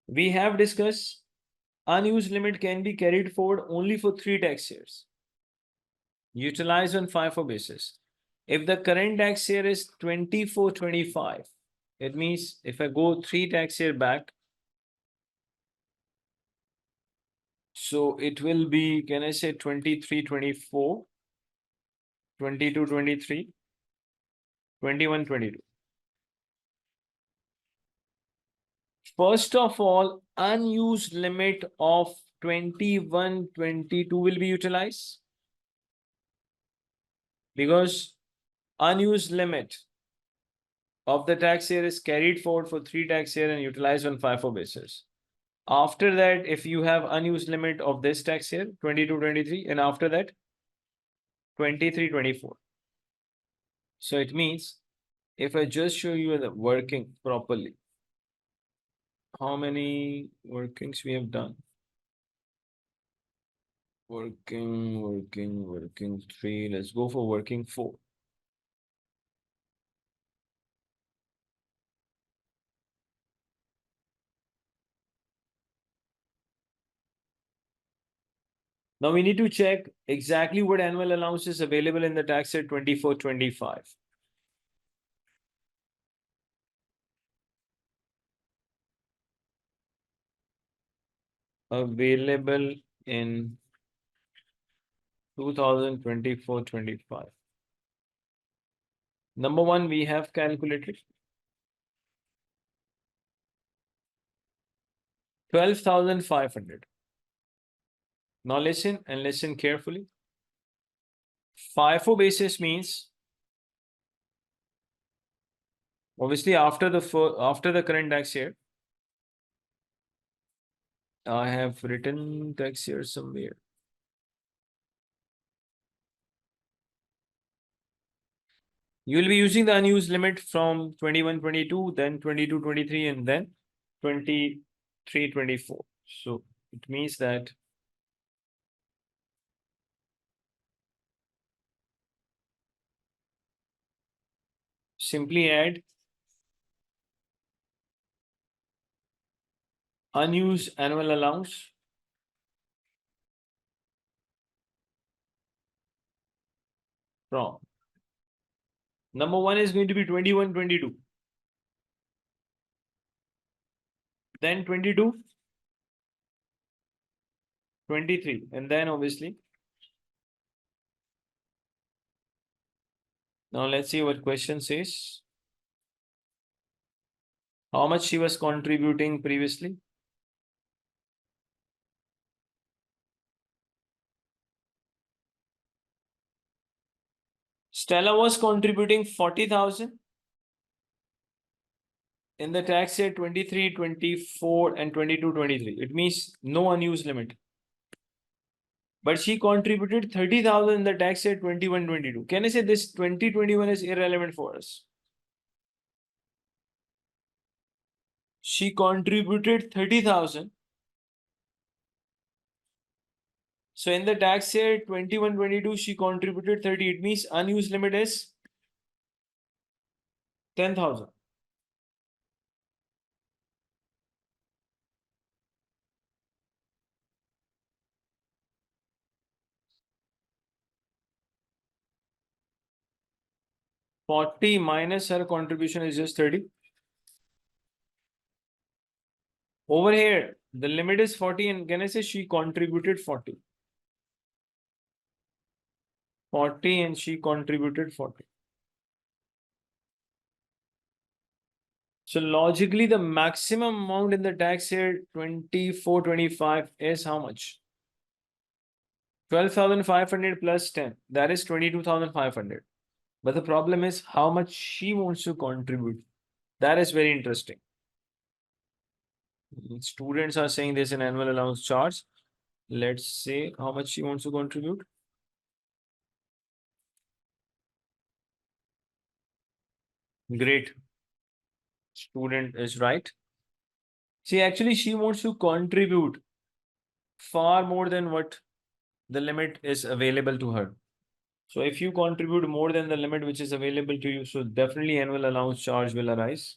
We have discussed unused limit can be carried forward only for 3 tax years. Utilized on FIFO basis. If the current tax year is 24-25, it means if I go 3 tax year back, so it will be, can I say 23-24, 22-23, 21-22. First of all, unused limit of 21-22 will be utilized because unused limit of the tax year is carried forward for 3 tax year and utilized on FIFO basis. After that, if you have unused limit of this tax year, 22-23, and after that, 23-24. So it means if I just show you the working properly, how many workings we have done? Working 3. Let's go for working 4. Now we need to check exactly what annual allowance is available in the tax year 24-25. Available in 2024-25. Number one, we have calculated 12,500. Now listen and listen carefully. FIFO basis means obviously after the current tax year. I have written tax year somewhere. You will be using the unused limit from 21-22, then 22-23, and then 23-24. So it means that simply add unused annual allowance from number one is going to be 21-22, then 22-23, and then obviously Now let's see what question says. How much she was contributing previously? Stella was contributing 40,000 in the tax year 23, 24 and 22, 23. It means no unused limit. But she contributed 30,000 in the tax year 21, 22. Can I say this 2021 is irrelevant for us? She contributed 30,000. So in the tax year 21, 22, she contributed 30. It means unused limit is 10,000. Forty minus her contribution is just 30. Over here, the limit is 40, and can I say she contributed 40? 40 and she contributed 40. So logically, the maximum amount in the tax year 24, 25 is how much? 12,500 plus 10. That is 22,500. But the problem is how much she wants to contribute. That is very interesting. Students are saying this in annual allowance charge. Let's say how much she wants to contribute. Great. Student is right. See, actually, she wants to contribute far more than what the limit is available to her. So if you contribute more than the limit which is available to you, so definitely annual allowance charge will arise.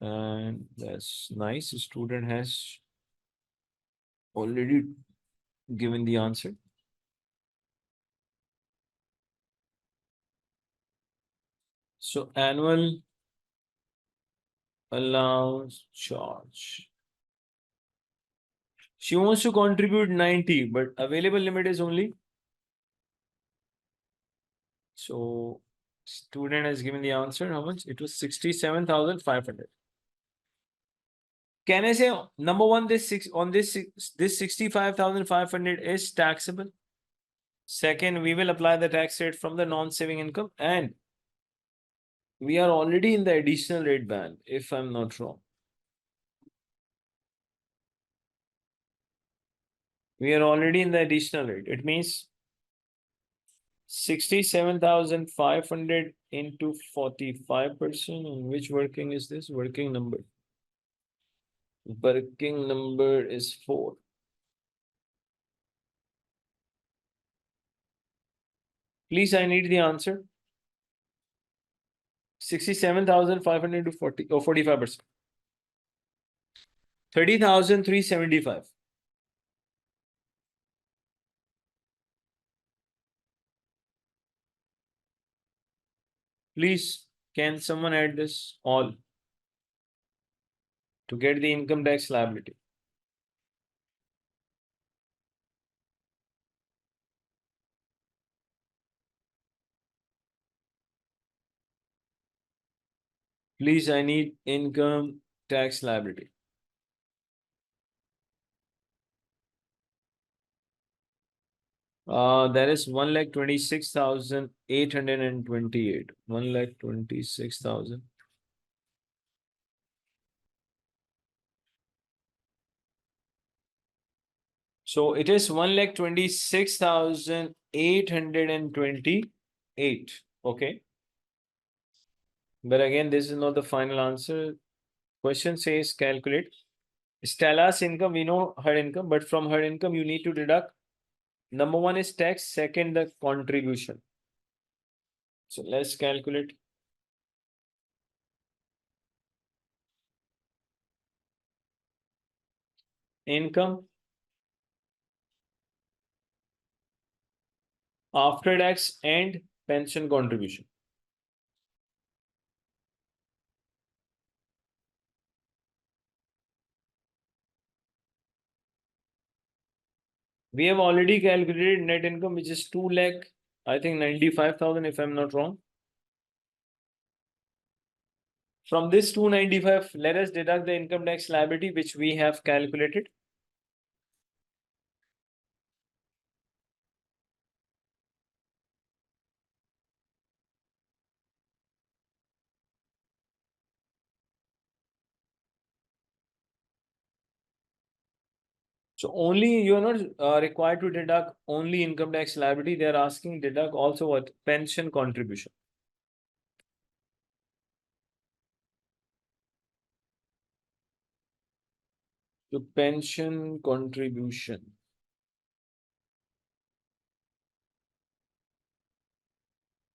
And that's nice. The student has already given the answer. So annual allowance charge. She wants to contribute 90, but available limit is only. So student has given the answer. How much? It was 67,500. Can I say number one, this 65,500 is taxable. Second, we will apply the tax rate from the non-saving income, and we are already in the additional rate band, if I'm not wrong. We are already in the additional rate. It means 67,500 into 45%. And which working is this? Working number. Working number is 4. Please, I need the answer. 67,500 to 40 or 45%. 30,375. Please, can someone add this all to get the income tax liability? Please, I need income tax liability. That is 1,26,828. 1,26,000. So it is 1,26,828. Okay. But again, this is not the final answer. Question says calculate Stella's income. We know her income, but from her income, you need to deduct. Number one is tax, second, the contribution. So let's calculate. Income after tax and pension contribution. We have already calculated net income, which is 2 lakh I think 95,000 if I'm not wrong. From this 295, let us deduct the income tax liability which we have calculated. So only you are not required to deduct only income tax liability. They are asking deduct also what? Pension contribution. So pension contribution.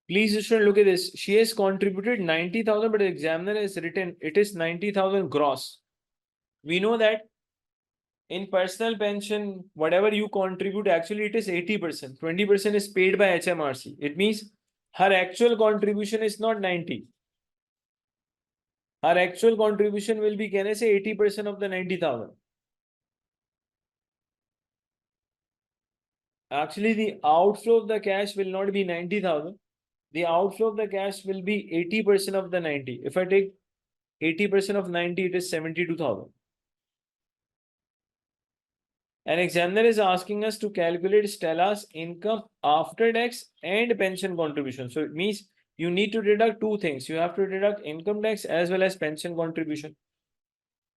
Please student look at this. She has contributed 90,000, but the examiner has written it is 90,000 gross. We know that in personal pension, whatever you contribute, actually it is 80%. 20% is paid by HMRC. It means her actual contribution is not 90. Her actual contribution will be, can I say, 80% of the 90,000. Actually, the outflow of the cash will not be 90,000. The outflow of the cash will be 80% of the 90. If I take 80% of 90, it is 72,000. An examiner is asking us to calculate Stella's income after tax and pension contribution. So it means you need to deduct two things. You have to deduct income tax as well as pension contribution.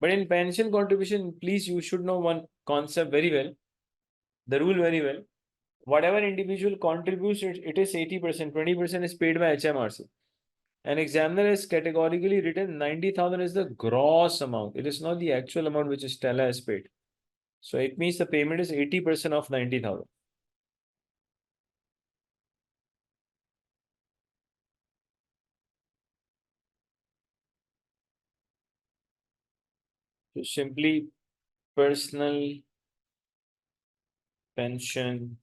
But in pension contribution, please, you should know one concept very well, the rule very well. Whatever individual contributes, it is 80%, 20% is paid by HMRC. An examiner has categorically written 90,000 is the gross amount. It is not the actual amount which Stella has paid. So it means the payment is 80% of 90,000. So simply personal pension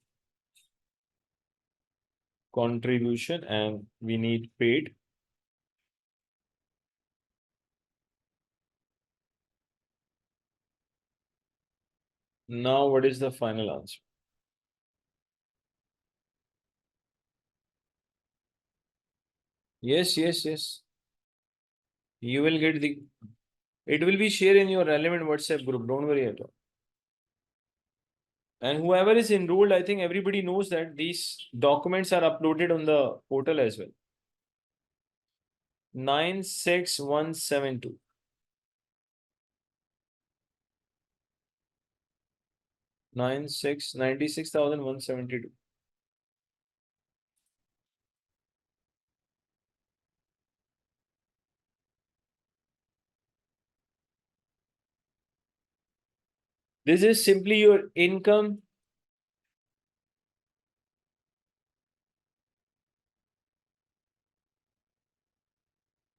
contribution and we need paid. Now what is the final answer? Yes, yes, yes. You will get the, it will be shared in your relevant WhatsApp group. Don't worry at all. And whoever is enrolled, I think everybody knows that these documents are uploaded on the portal as well. 96172. 96,172. This is simply your income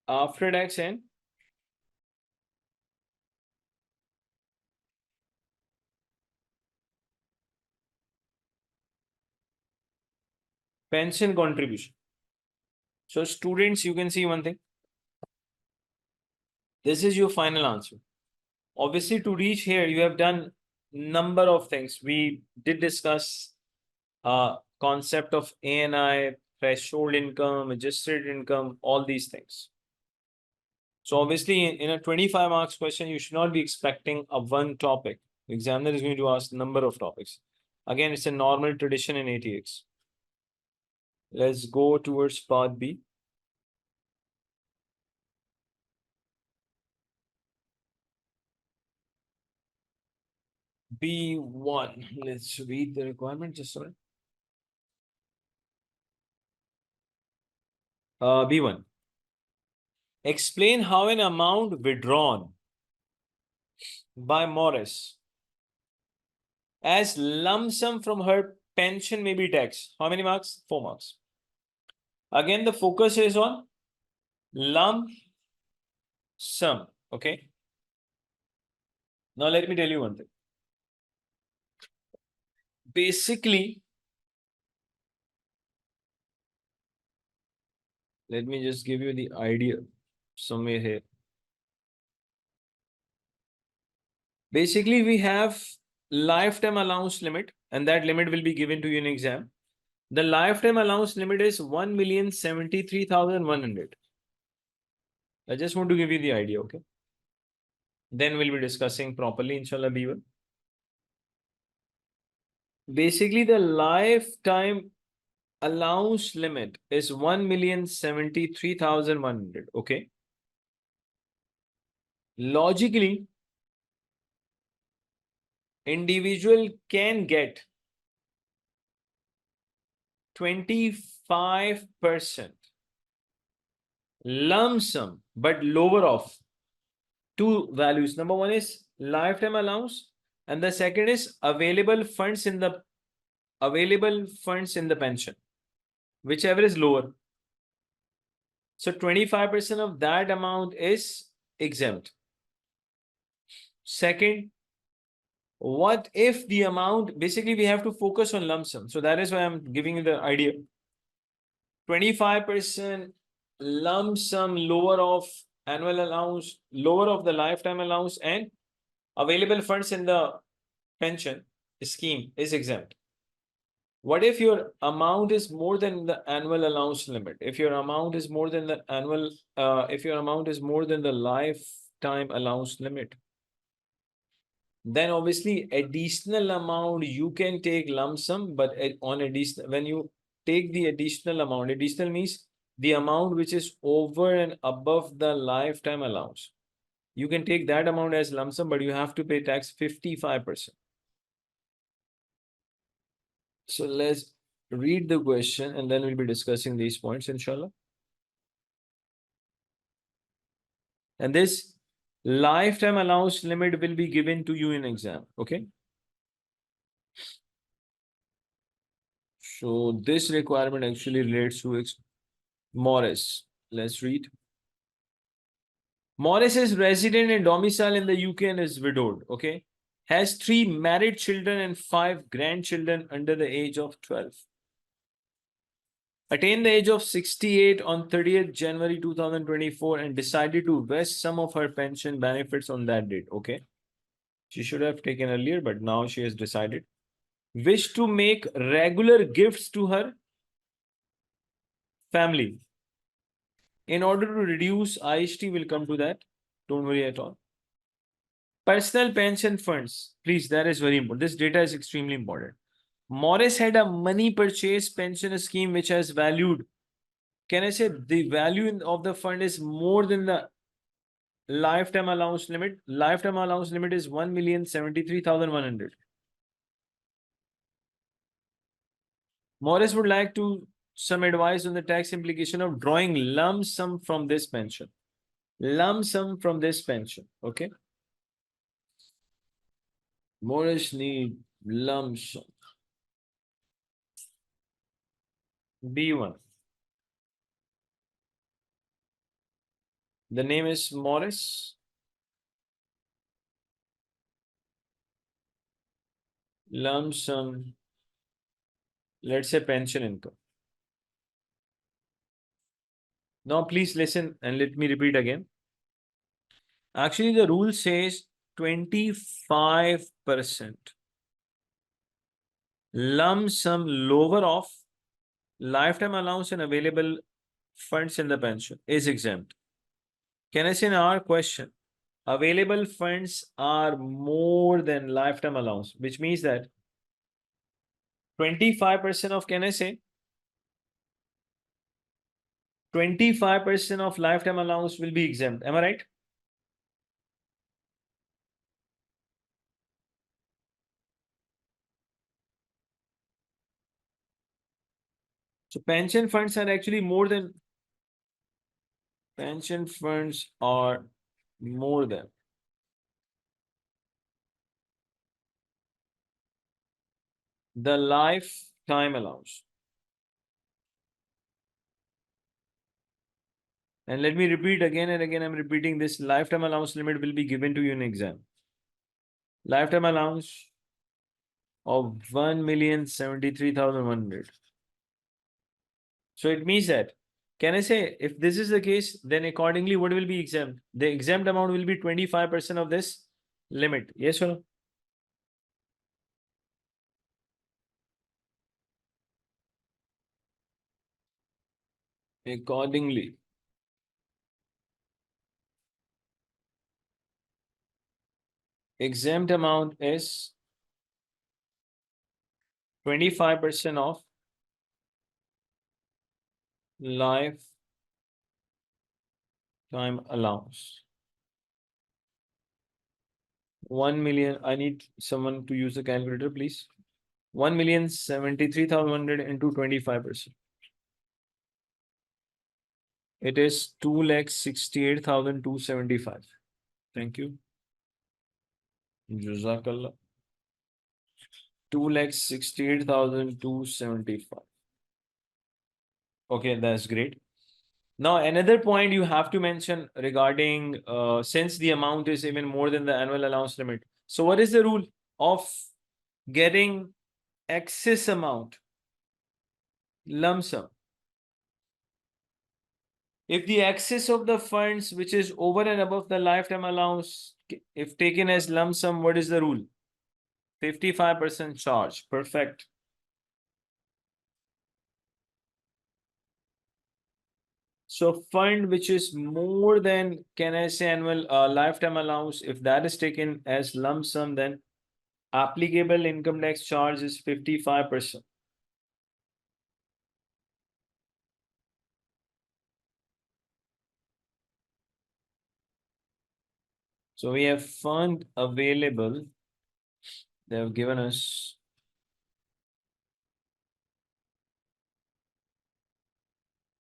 after tax and pension contribution. So students, you can see one thing. This is your final answer. Obviously, to reach here, you have done number of things. We did discuss concept of ANI, threshold income, adjusted income, all these things. So obviously, in a 25 marks question, you should not be expecting a one topic. The examiner is going to ask number of topics. Again, it's a normal tradition in ATX. Let's go towards part B. B1. Let's read the requirement just a minute. B1. Explain how an amount withdrawn by Morris as lump sum from her pension may be taxed. How many marks? 4 marks. Again, the focus is on lump sum. Okay. Now, let me tell you one thing. Basically, let me just give you the idea somewhere here. Basically, we have lifetime allowance limit, and that limit will be given to you in exam. The lifetime allowance limit is 1,073,100. I just want to give you the idea, okay? Then we'll be discussing properly, inshallah, B1. Basically, the lifetime allowance limit is 1,073,100, okay? Logically, individual can get 25% lump sum, but lower of two values. Number one is lifetime allowance, and the second is available funds in the pension, whichever is lower. So 25% of that amount is exempt. Second, what if the amount, basically we have to focus on lump sum. So that is why I'm giving you the idea. 25% lump sum lower of annual allowance, lower of the lifetime allowance, and available funds in the pension scheme is exempt. What if your amount is more than the annual allowance limit? If your amount is more than the lifetime allowance limit, then obviously additional amount you can take lump sum, but on additional, when you take the additional amount, additional means the amount which is over and above the lifetime allowance. You can take that amount as lump sum, but you have to pay tax 55%. So let's read the question and then we'll be discussing these points, inshallah. And this lifetime allowance limit will be given to you in exam, okay? So this requirement actually relates to Morris. Let's read. Morris is resident and domicile in the UK and is widowed, okay? Has 3 married children and 5 grandchildren under the age of 12. Attained the age of 68 on 30th January 2024 and decided to vest some of her pension benefits on that date, okay? She should have taken earlier, but now she has decided. Wish to make regular gifts to her family. In order to reduce IHT, will come to that. Don't worry at all. Personal pension funds. Please, that is very important. This data is extremely important. Morris had a money purchase pension scheme which has valued. Can I say the value of the fund is more than the lifetime allowance limit? Lifetime allowance limit is 1,073,100. Morris would like to some advice on the tax implication of drawing lump sum from this pension. Lump sum from this pension, okay? Morris need lump sum. B1. The name is Morris. Lump sum, let's say pension income. Now please listen and let me repeat again. Actually, the rule says 25% lump sum lower of lifetime allowance and available funds in the pension is exempt. Can I say in our question, available funds are more than lifetime allowance, which means that 25% of, can I say, 25% of lifetime allowance will be exempt. Am I right? So pension funds are actually more than the lifetime allowance. And let me repeat again and again, I'm repeating this lifetime allowance limit will be given to you in exam. Lifetime allowance of 1,073,100. So it means that, can I say, if this is the case, then accordingly, what will be exempt? The exempt amount will be 25% of this limit. Yes or no? Accordingly, exempt amount is 25% of lifetime allowance. 1 million. I need someone to use the calculator, please. 1,73,100 into 25%. It is 2,68,275. Thank you. Jazakallah. 2,68,275. Okay, that's great. Now, another point you have to mention regarding since the amount is even more than the annual allowance limit. So, what is the rule of getting excess amount, lump sum? If the excess of the funds which is over and above the lifetime allowance, if taken as lump sum, what is the rule? 55% charge. Perfect. So fund which is more than, can I say, annual lifetime allowance, if that is taken as lump sum, then applicable income tax charge is 55%. So we have fund available. They have given us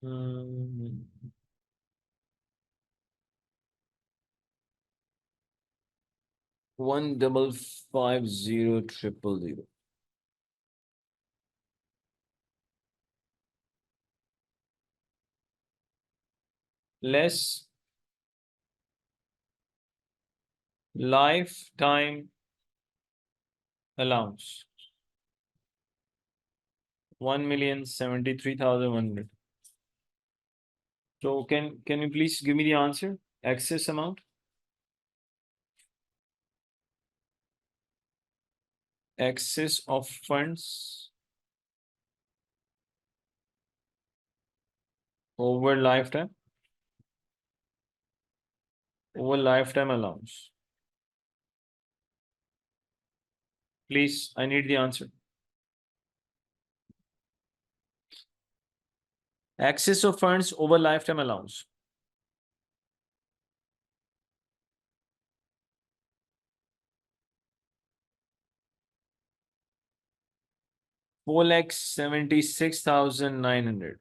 um, 1,550,000. Less lifetime allowance. 1,73,100. So can you please give me the answer? Excess amount? Excess of funds over lifetime allowance. Please, I need the answer. Excess of funds over lifetime allowance. Four lakh 76,900.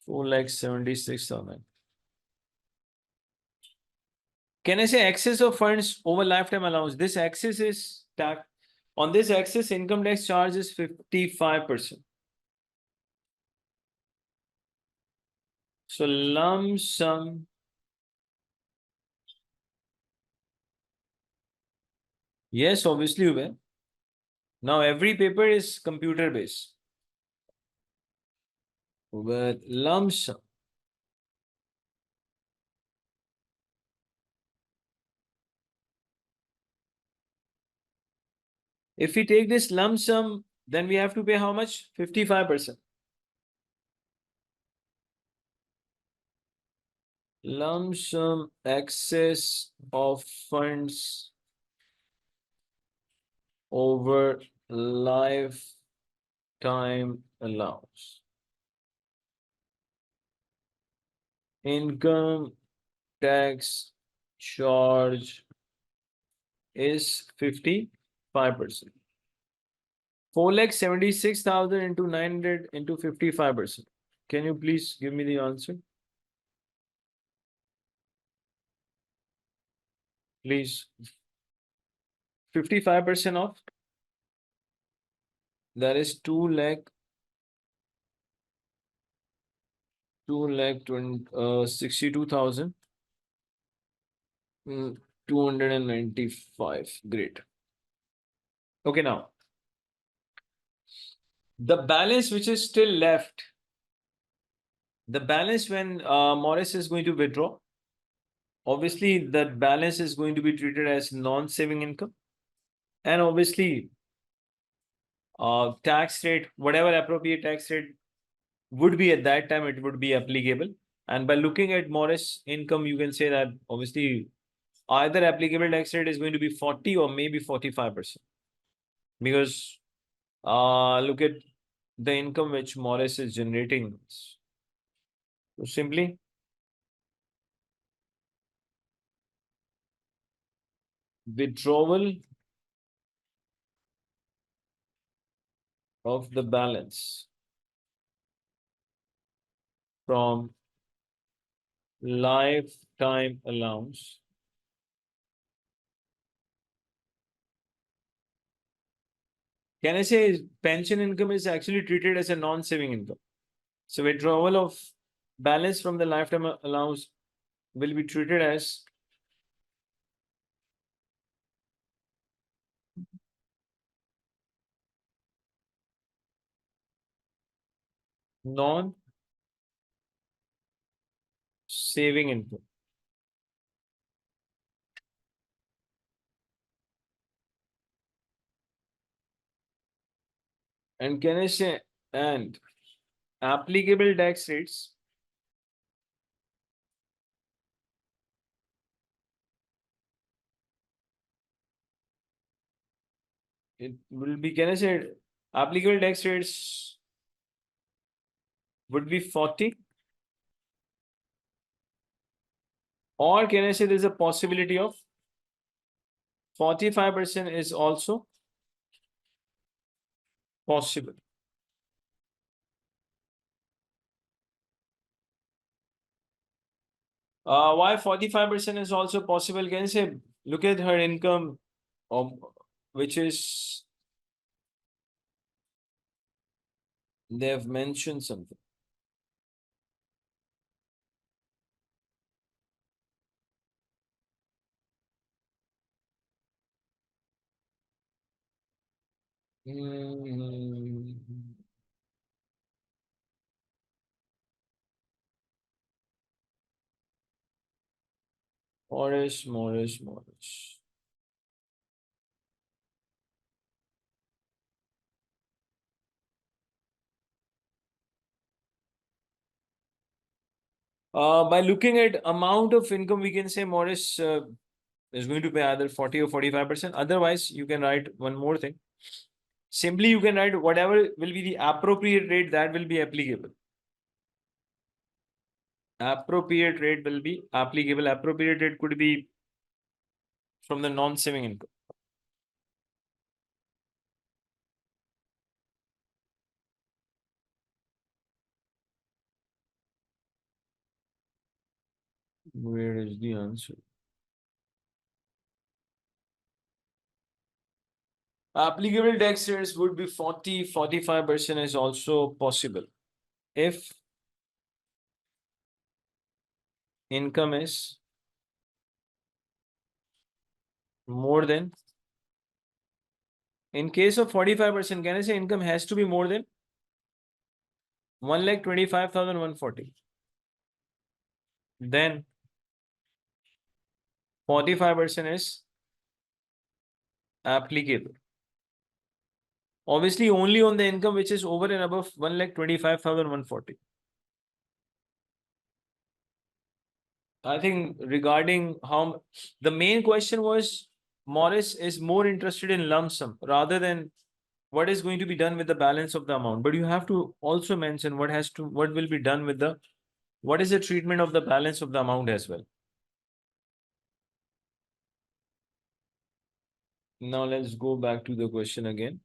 4,76,000. Can I say excess of funds over lifetime allowance? This excess is tax. On this excess, income tax charge is 55%. So lump sum yes, obviously you will. Now every paper is computer based. But lump sum. If we take this lump sum, then we have to pay how much? 55%. Lump sum excess of funds over lifetime allowance. Income tax charge is 55%. 4,76,000 into 900 into 55%. Can you please give me the answer? Please. 55% off. That is 2,62,000. 295. Great. Okay, now the balance which is still left, the balance when Morris is going to withdraw, obviously that balance is going to be treated as non-saving income, and obviously tax rate, whatever appropriate tax rate would be at that time, it would be applicable. And by looking at Morris income, you can say that obviously either applicable tax rate is going to be 40 or maybe 45%. Because look at the income which Morris is generating. So simply withdrawal of the balance from lifetime allowance can I say pension income is actually treated as a non-saving income. So withdrawal of balance from the lifetime allowance will be treated as non-saving income. And can I say, and applicable tax rates it will be, can I say, applicable tax rates would be 40, or can I say there's a possibility of 45% is also possible. Why 45% is also possible? Can I say, look at her income, which is, they have mentioned something. Morris. By looking at amount of income, we can say Morris is going to pay either 40 or 45%. Otherwise, you can write one more thing. Simply, you can write whatever will be the appropriate rate that will be applicable. Appropriate rate will be applicable. Appropriate rate could be from the non-saving income. Where is the answer? Applicable tax rates would be 40, 45% is also possible if income is more than, in case of 45%, can I say income has to be more than 1,25,140? Then 45% is applicable. Obviously, only on the income which is over and above 1,25,140. I think regarding how the main question was, Morris is more interested in lump sum rather than what is going to be done with the balance of the amount. But you have to also mention what will be done with what is the treatment of the balance of the amount as well. Now let's go back to the question again.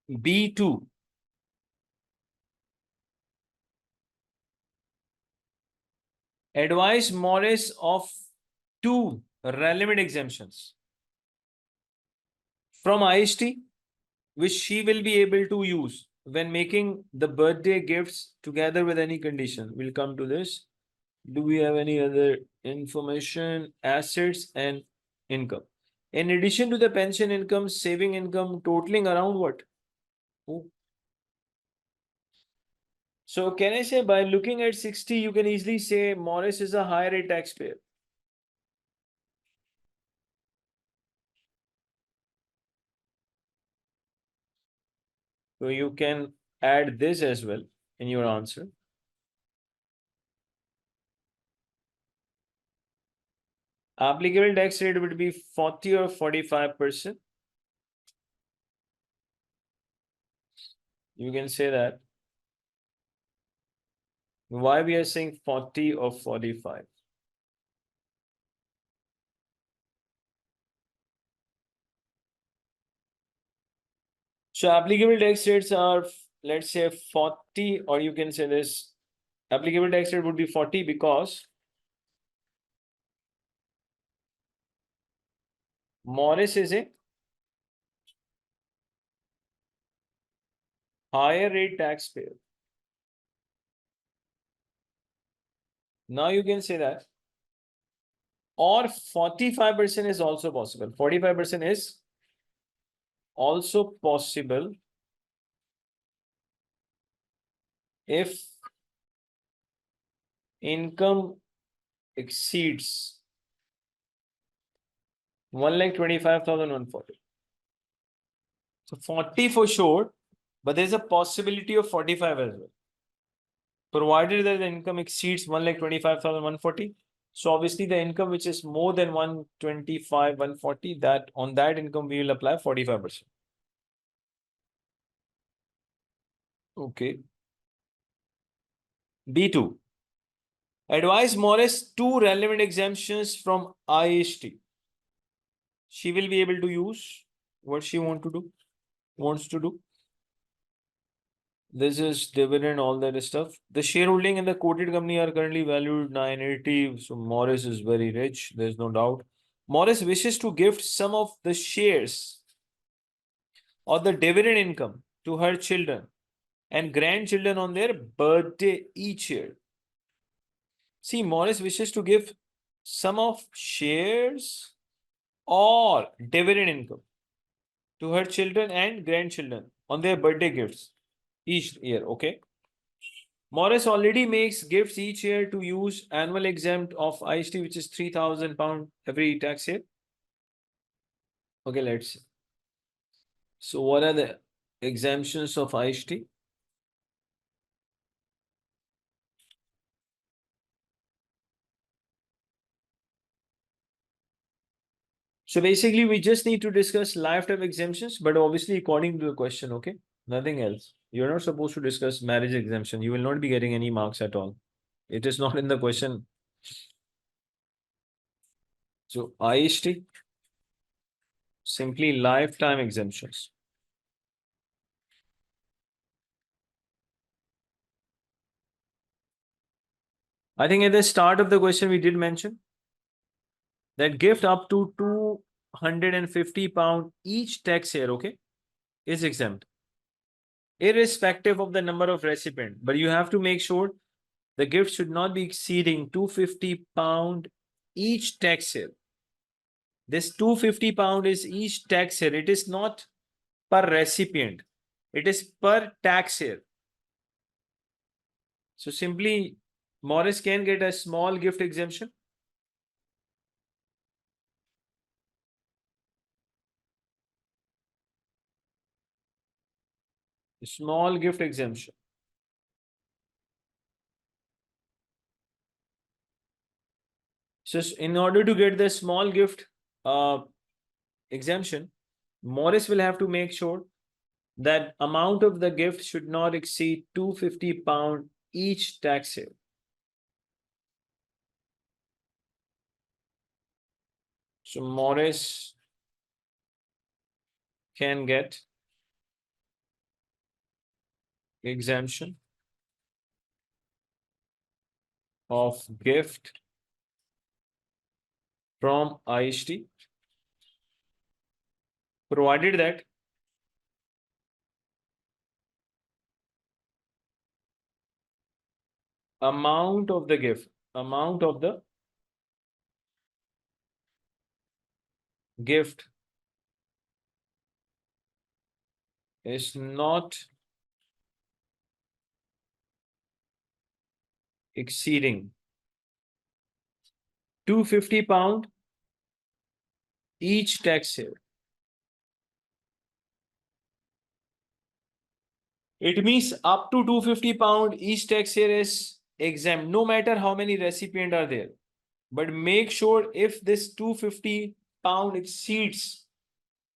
B2. Advise Morris of two relevant exemptions from IST, which she will be able to use when making the birthday gifts together with any condition. We'll come to this. Do we have any other information? Assets and income. In addition to the pension income, saving income totaling around what? Oh. So can I say by looking at 60, you can easily say Morris is a higher rate taxpayer. So you can add this as well in your answer. Applicable tax rate would be 40 or 45%. You can say that. Why we are saying 40 or 45? So applicable tax rates are, let's say 40, or you can say this, applicable tax rate would be 40 because Morris is a higher rate taxpayer. Now you can say that. Or 45% is also possible. 45% is also possible if income exceeds 1,25,140. So 40 for sure, but there's a possibility of 45 as well, provided that the income exceeds 1,25,140. So obviously the income which is more than 125, 140, that on that income we will apply 45%. Okay. B2. Advise Morris two relevant exemptions from IST. She will be able to use what she wants to do. This is dividend, all that stuff. The shareholding in the quoted company are currently valued 980. So Morris is very rich. There's no doubt. Morris wishes to gift some of the shares or the dividend income to her children and grandchildren on their birthday each year. See, Morris wishes to give some of shares or dividend income to her children and grandchildren on their birthday gifts each year. Okay. Morris already makes gifts each year to use annual exempt of IST, which is £3,000 every tax year. Okay, let's see. So what are the exemptions of IST? So basically, we just need to discuss lifetime exemptions, but obviously according to the question, okay? Nothing else. You're not supposed to discuss marriage exemption. You will not be getting any marks at all. It is not in the question. So IST, simply lifetime exemptions. I think at the start of the question, we did mention that gift up to £250 each tax year, okay, is exempt, irrespective of the number of recipient. But you have to make sure the gift should not be exceeding £250 each tax year. This £250 is each tax year. It is not per recipient. It is per tax year. So simply, Morris can get a small gift exemption. Small gift exemption. So in order to get the small gift exemption, Morris will have to make sure that amount of the gift should not exceed £250 each tax year. So Morris can get exemption of gift from IST, provided that amount of the gift is not exceeding £250 each tax year. It means up to 250 pound, each tax year is exempt, no matter how many recipients are there. But make sure if this 250 pound exceeds,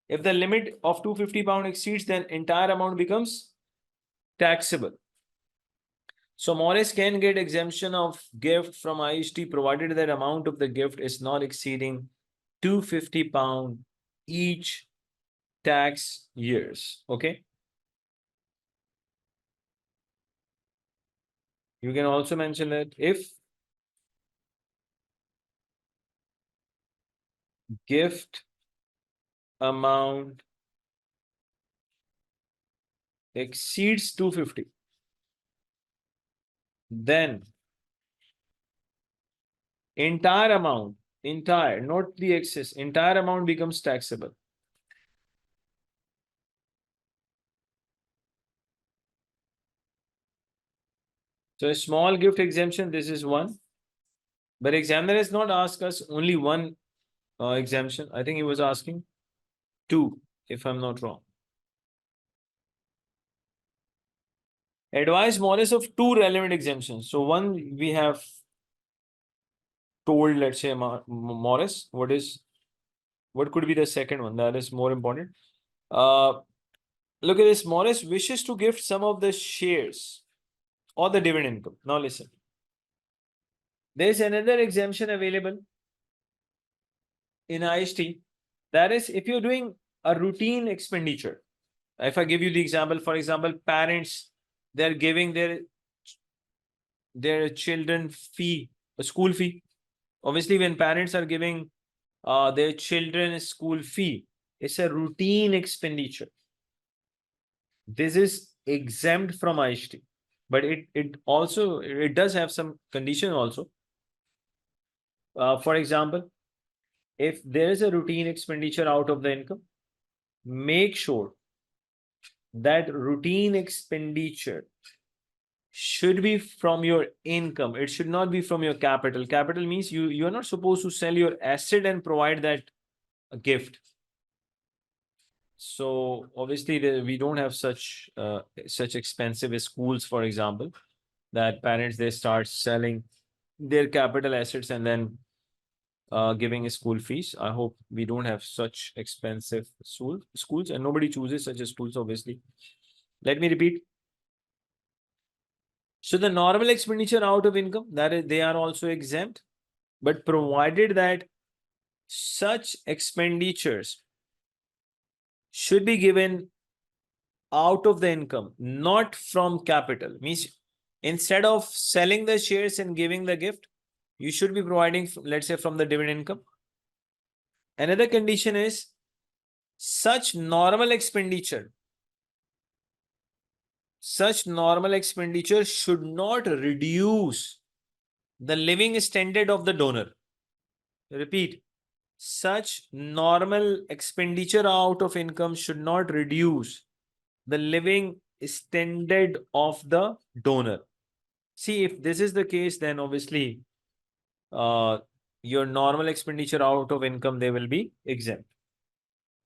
if the limit of 250 pound exceeds, then entire amount becomes taxable. So Morris can get exemption of gift from IHT provided that amount of the gift is not exceeding 250 pound each tax years. Okay. You can also mention that if gift amount exceeds 250, then entire, not the excess, entire amount becomes taxable. So a small gift exemption, this is one. But examiner has not asked us only one exemption. I think he was asking two, if I'm not wrong. Advice Morris of two relevant exemptions. So one we have told, let's say Morris, what could be the second one that is more important? Look at this. Morris wishes to gift some of the shares or the dividend income. Now listen. There's another exemption available in IHT. That is, if you're doing a routine expenditure. If I give you the example, for example, parents, they're giving their children fee, a school fee. Obviously, when parents are giving their children a school fee, it's a routine expenditure. This is exempt from IHT, but it does have some condition also. For example, if there is a routine expenditure out of the income, make sure that routine expenditure should be from your income. It should not be from your capital. Capital means you are not supposed to sell your asset and provide that gift. So obviously we don't have such expensive schools, for example, that parents they start selling their capital assets and then giving school fees. I hope we don't have such expensive schools, and nobody chooses such schools, obviously. Let me repeat. So the normal expenditure out of income, that is, they are also exempt, but provided that such expenditures should be given out of the income, not from capital. Means instead of selling the shares and giving the gift, you should be providing, let's say, from the dividend income. Another condition is such normal expenditure should not reduce the living standard of the donor. Repeat, such normal expenditure out of income should not reduce the living standard of the donor. See, if this is the case, then obviously your normal expenditure out of income, they will be exempt.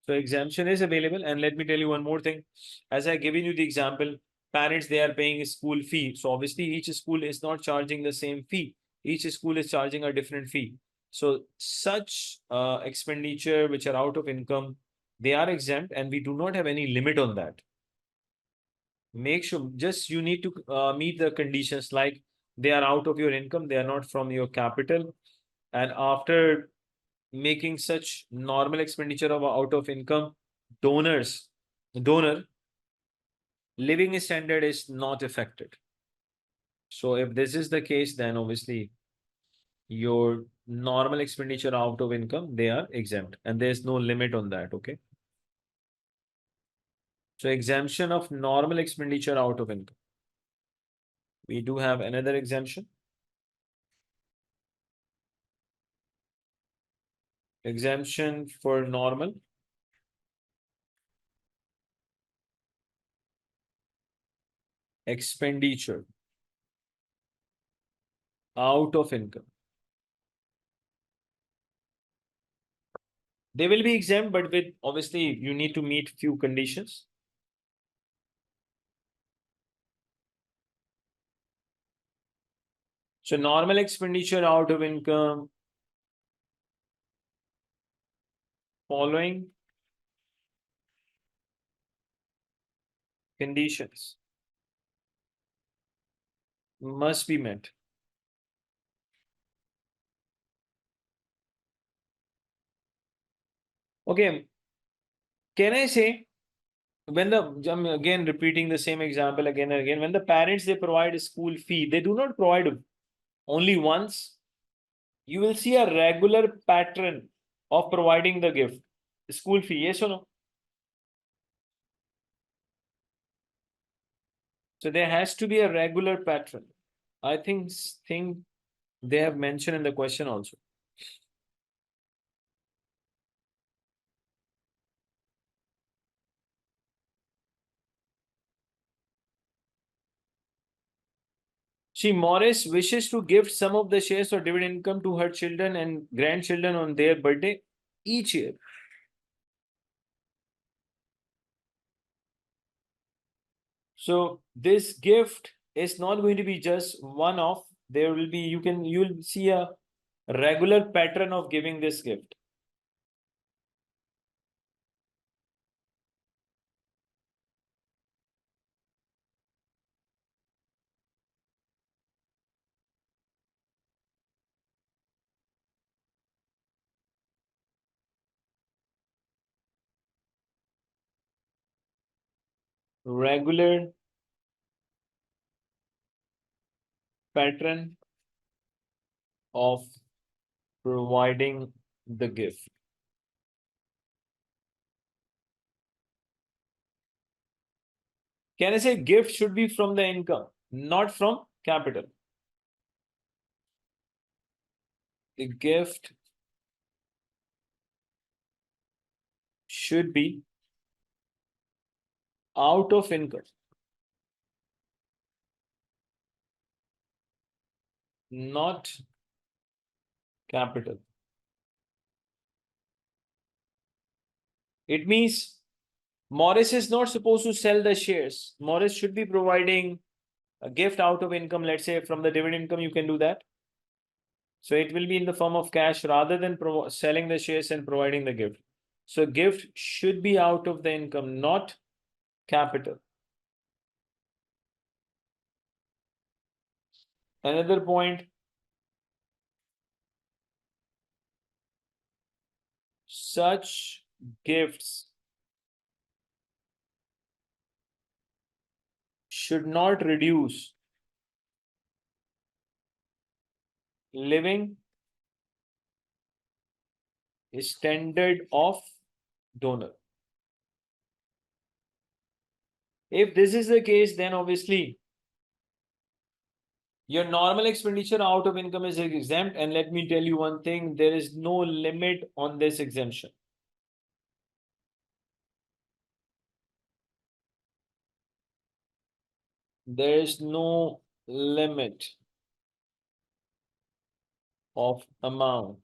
So exemption is available. And let me tell you one more thing. As I given you the example, parents, they are paying a school fee. So obviously each school is not charging the same fee. Each school is charging a different fee. So such expenditure which are out of income, they are exempt and we do not have any limit on that. Make sure just you need to meet the conditions like they are out of your income, they are not from your capital. And after making such normal expenditure of out of income, donor living standard is not affected. So if this is the case, then obviously your normal expenditure out of income, they are exempt and there's no limit on that. Okay. So exemption of normal expenditure out of income. We do have another exemption. Exemption for normal expenditure out of income. They will be exempt, but with obviously you need to meet few conditions. So normal expenditure out of income following conditions must be met. Okay, can I say when I'm again repeating the same example again and again, when the parents they provide a school fee, they do not provide only once. You will see a regular pattern of providing the gift, school fee, yes or no? So there has to be a regular pattern. I think they have mentioned in the question also. See, Morris wishes to gift some of the shares or dividend income to her children and grandchildren on their birthday each year. So this gift is not going to be just one off. There will be, you'll see a regular pattern of giving this gift. Regular pattern of providing the gift. Can I say gift should be from the income, not from capital? The gift should be out of income, not capital. It means Morris is not supposed to sell the shares. Morris should be providing a gift out of income. Let's say from the dividend income, you can do that. So it will be in the form of cash rather than selling the shares and providing the gift. So gift should be out of the income, not capital. Another point, such gifts should not reduce living standard of donor. If this is the case, then obviously your normal expenditure out of income is exempt. And let me tell you one thing, there is no limit on this exemption. There is no limit of amount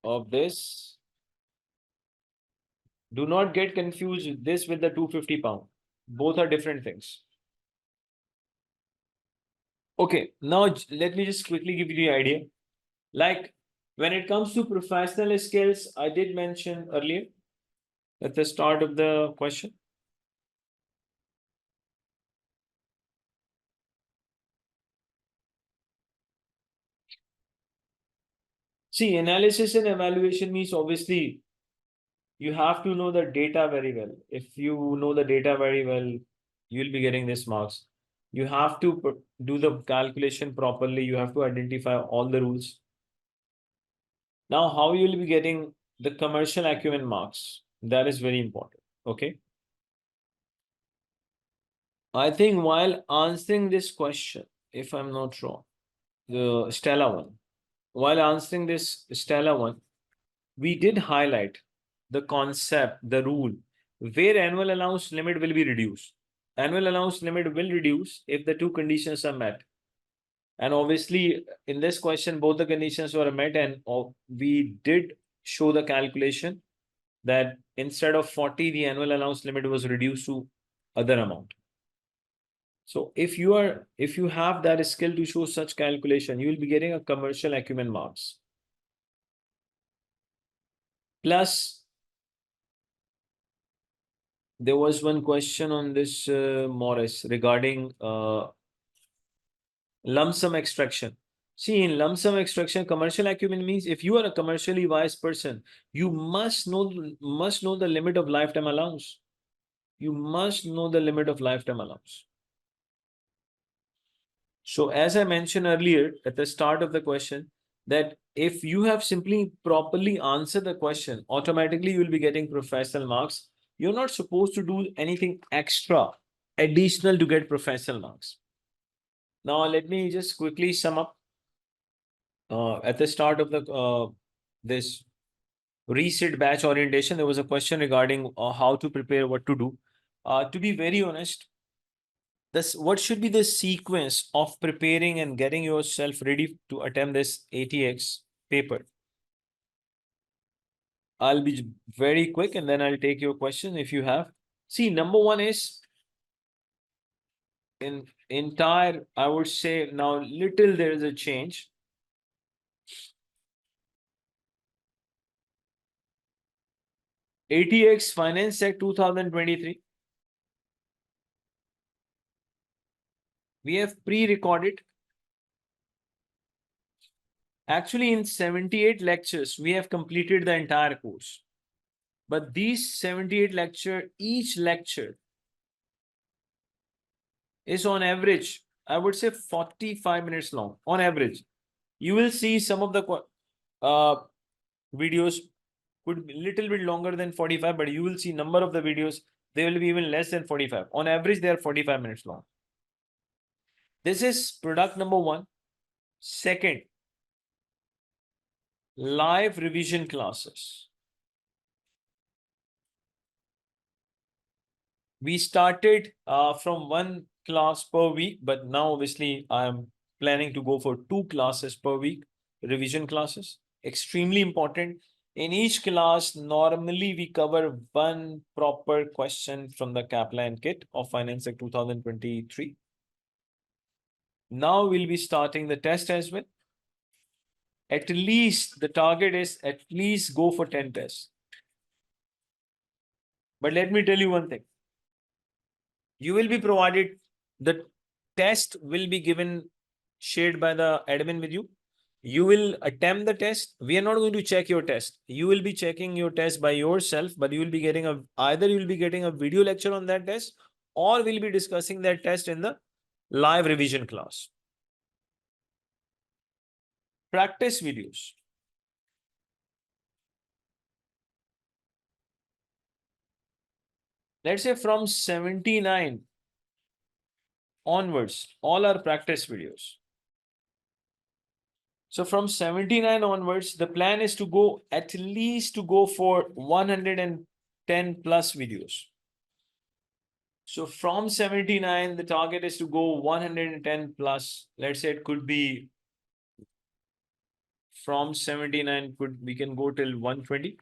of this. Do not get confused this with the 250 pound. Both are different things. Okay, now let me just quickly give you the idea. Like when it comes to professional skills, I did mention earlier at the start of the question. See, analysis and evaluation means obviously you have to know the data very well. If you know the data very well, you'll be getting this marks. You have to do the calculation properly. You have to identify all the rules. Now, how you will be getting the commercial acumen marks? That is very important. Okay. I think while answering this question, if I'm not wrong, the Stella one, while answering this Stella one, we did highlight the concept, the rule, where annual allowance limit will be reduced. Annual allowance limit will reduce if the two conditions are met. And obviously, in this question, both the conditions were met, and we did show the calculation that instead of 40, the annual allowance limit was reduced to other amount. So if you have that skill to show such calculation, you will be getting a commercial acumen marks. Plus, there was one question on this, Morris, regarding lump sum extraction. See, in lump sum extraction, commercial acumen means if you are a commercially wise person, you must know the limit of lifetime allowance. You must know the limit of lifetime allowance. So as I mentioned earlier at the start of the question, that if you have simply properly answered the question, automatically you will be getting professional marks. You're not supposed to do anything extra, additional to get professional marks. Now, let me just quickly sum up. At the start of the this reset batch orientation, there was a question regarding how to prepare, what to do. To be very honest, what should be the sequence of preparing and getting yourself ready to attempt this ATX paper? I'll be very quick and then I'll take your question if you have. See, number one is in entire, I would say now little there is a change. ATX Finance Act 2023. We have pre-recorded. Actually, in 78 lectures, we have completed the entire course. But these 78 lecture, each lecture is on average, I would say 45 minutes long on average. You will see some of the videos could be a little bit longer than 45, but you will see number of the videos, they will be even less than 45. On average, they are 45 minutes long. This is product number one. Second, live revision classes. We started from one class per week, but now obviously I'm planning to go for 2 classes per week, revision classes. Extremely important. In each class, normally we cover one proper question from the Kaplan kit of Finance Act 2023. Now we'll be starting the test as well. At least the target is at least go for 10 tests. But let me tell you one thing. You will be provided, the test will be given, shared by the admin with you. You will attempt the test. We are not going to check your test. You will be checking your test by yourself, but you will be getting either you will be getting a video lecture on that test, or we'll be discussing that test in the live revision class. Practice videos. Let's say from 79 onwards, all are practice videos. So from 79 onwards, the plan is to go at least to go for 110 plus videos. So from 79, the target is to go 110 plus. Let's say it could be from 79, we can go till 120.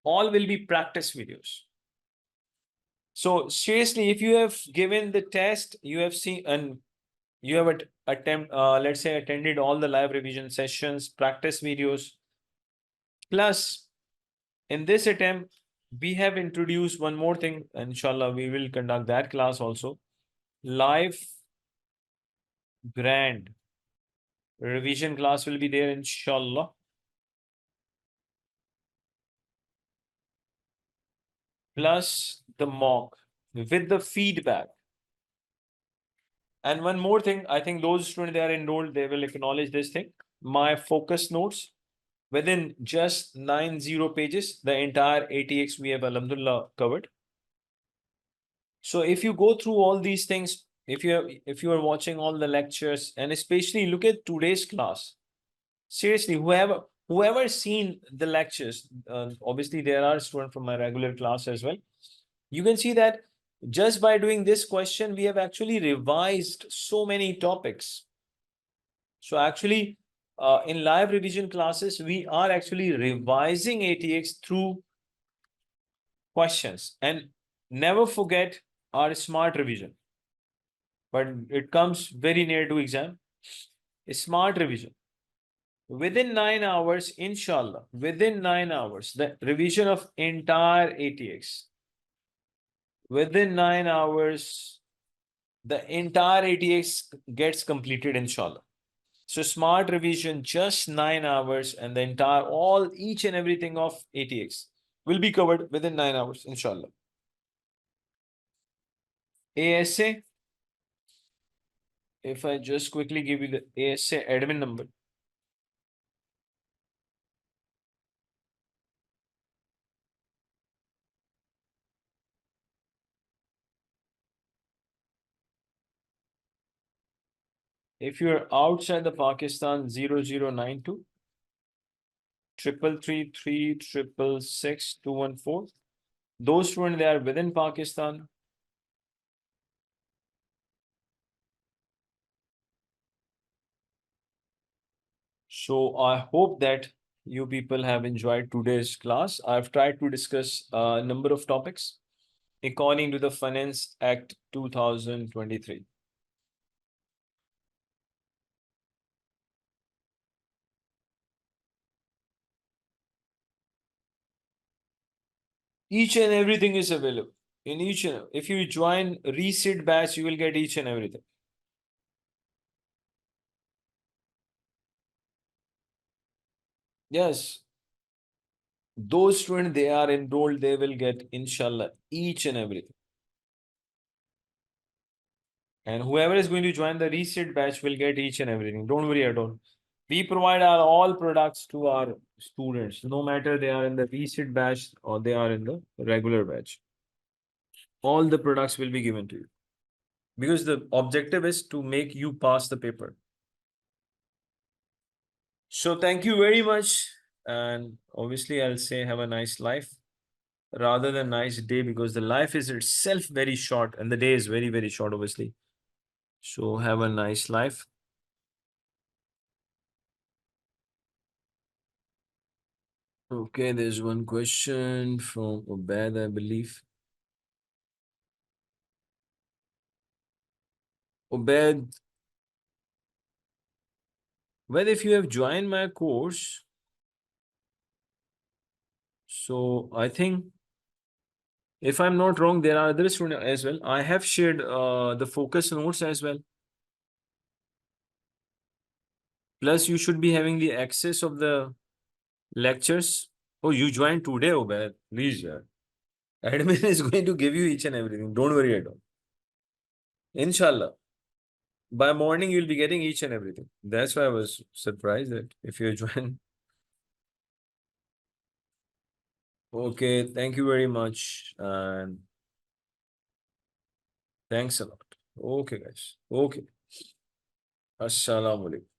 All will be practice videos. So seriously, if you have given the test, you have seen and you have let's say attended all the live revision sessions, practice videos. Plus, in this attempt, we have introduced one more thing. Inshallah, we will conduct that class also. Live grand revision class will be there, inshallah. Plus the mock with the feedback. And one more thing, I think those students they are enrolled, they will acknowledge this thing. My focus notes within just 90 pages, the entire ATX we have alhamdulillah covered. So if you go through all these things, if you are watching all the lectures, and especially look at today's class, seriously, whoever seen the lectures, obviously there are students from my regular class as well. You can see that just by doing this question, we have actually revised so many topics. So actually, in live revision classes, we are actually revising ATX through questions. And never forget our smart revision. but it comes very near to exam. Smart revision. Within 9 hours, inshallah, within 9 hours, the revision of entire ATX. Within 9 hours, the entire ATX gets completed, inshallah. So smart revision, just 9 hours, and the entire, all, each and everything of ATX will be covered within 9 hours, inshallah. ASA, if I just quickly give you the ASA admin number. If you're outside the Pakistan, 0092 333 666 214. Those students, they are within Pakistan. So I hope that you people have enjoyed today's class. I've tried to discuss a number of topics according to the Finance Act 2023. Each and everything is available in each and if you join resit batch, you will get each and everything. Yes, those students, they are enrolled, they will get inshallah each and everything. And whoever is going to join the resit batch will get each and everything. Don't worry at all. We provide our all products to our students, no matter they are in the resit batch or they are in the regular batch. All the products will be given to you because the objective is to make you pass the paper. So thank you very much. And obviously, I'll say have a nice life rather than nice day because the life is itself very short and the day is very, very short, obviously. So have a nice life. Okay, there's one question from Obed, I believe. Obed, well, if you have joined my course, so I think, if I'm not wrong, there are other students as well. I have shared the focus notes as well. Plus, you should be having the access of the lectures. Oh, you joined today, Obed. Please, yeah. Admin is going to give you each and everything. Don't worry at all. Inshallah. By morning, you'll be getting each and everything. That's why I was surprised that if you join. Okay, thank you very much. And thanks a lot. Okay, guys. Okay. Assalamu alaikum.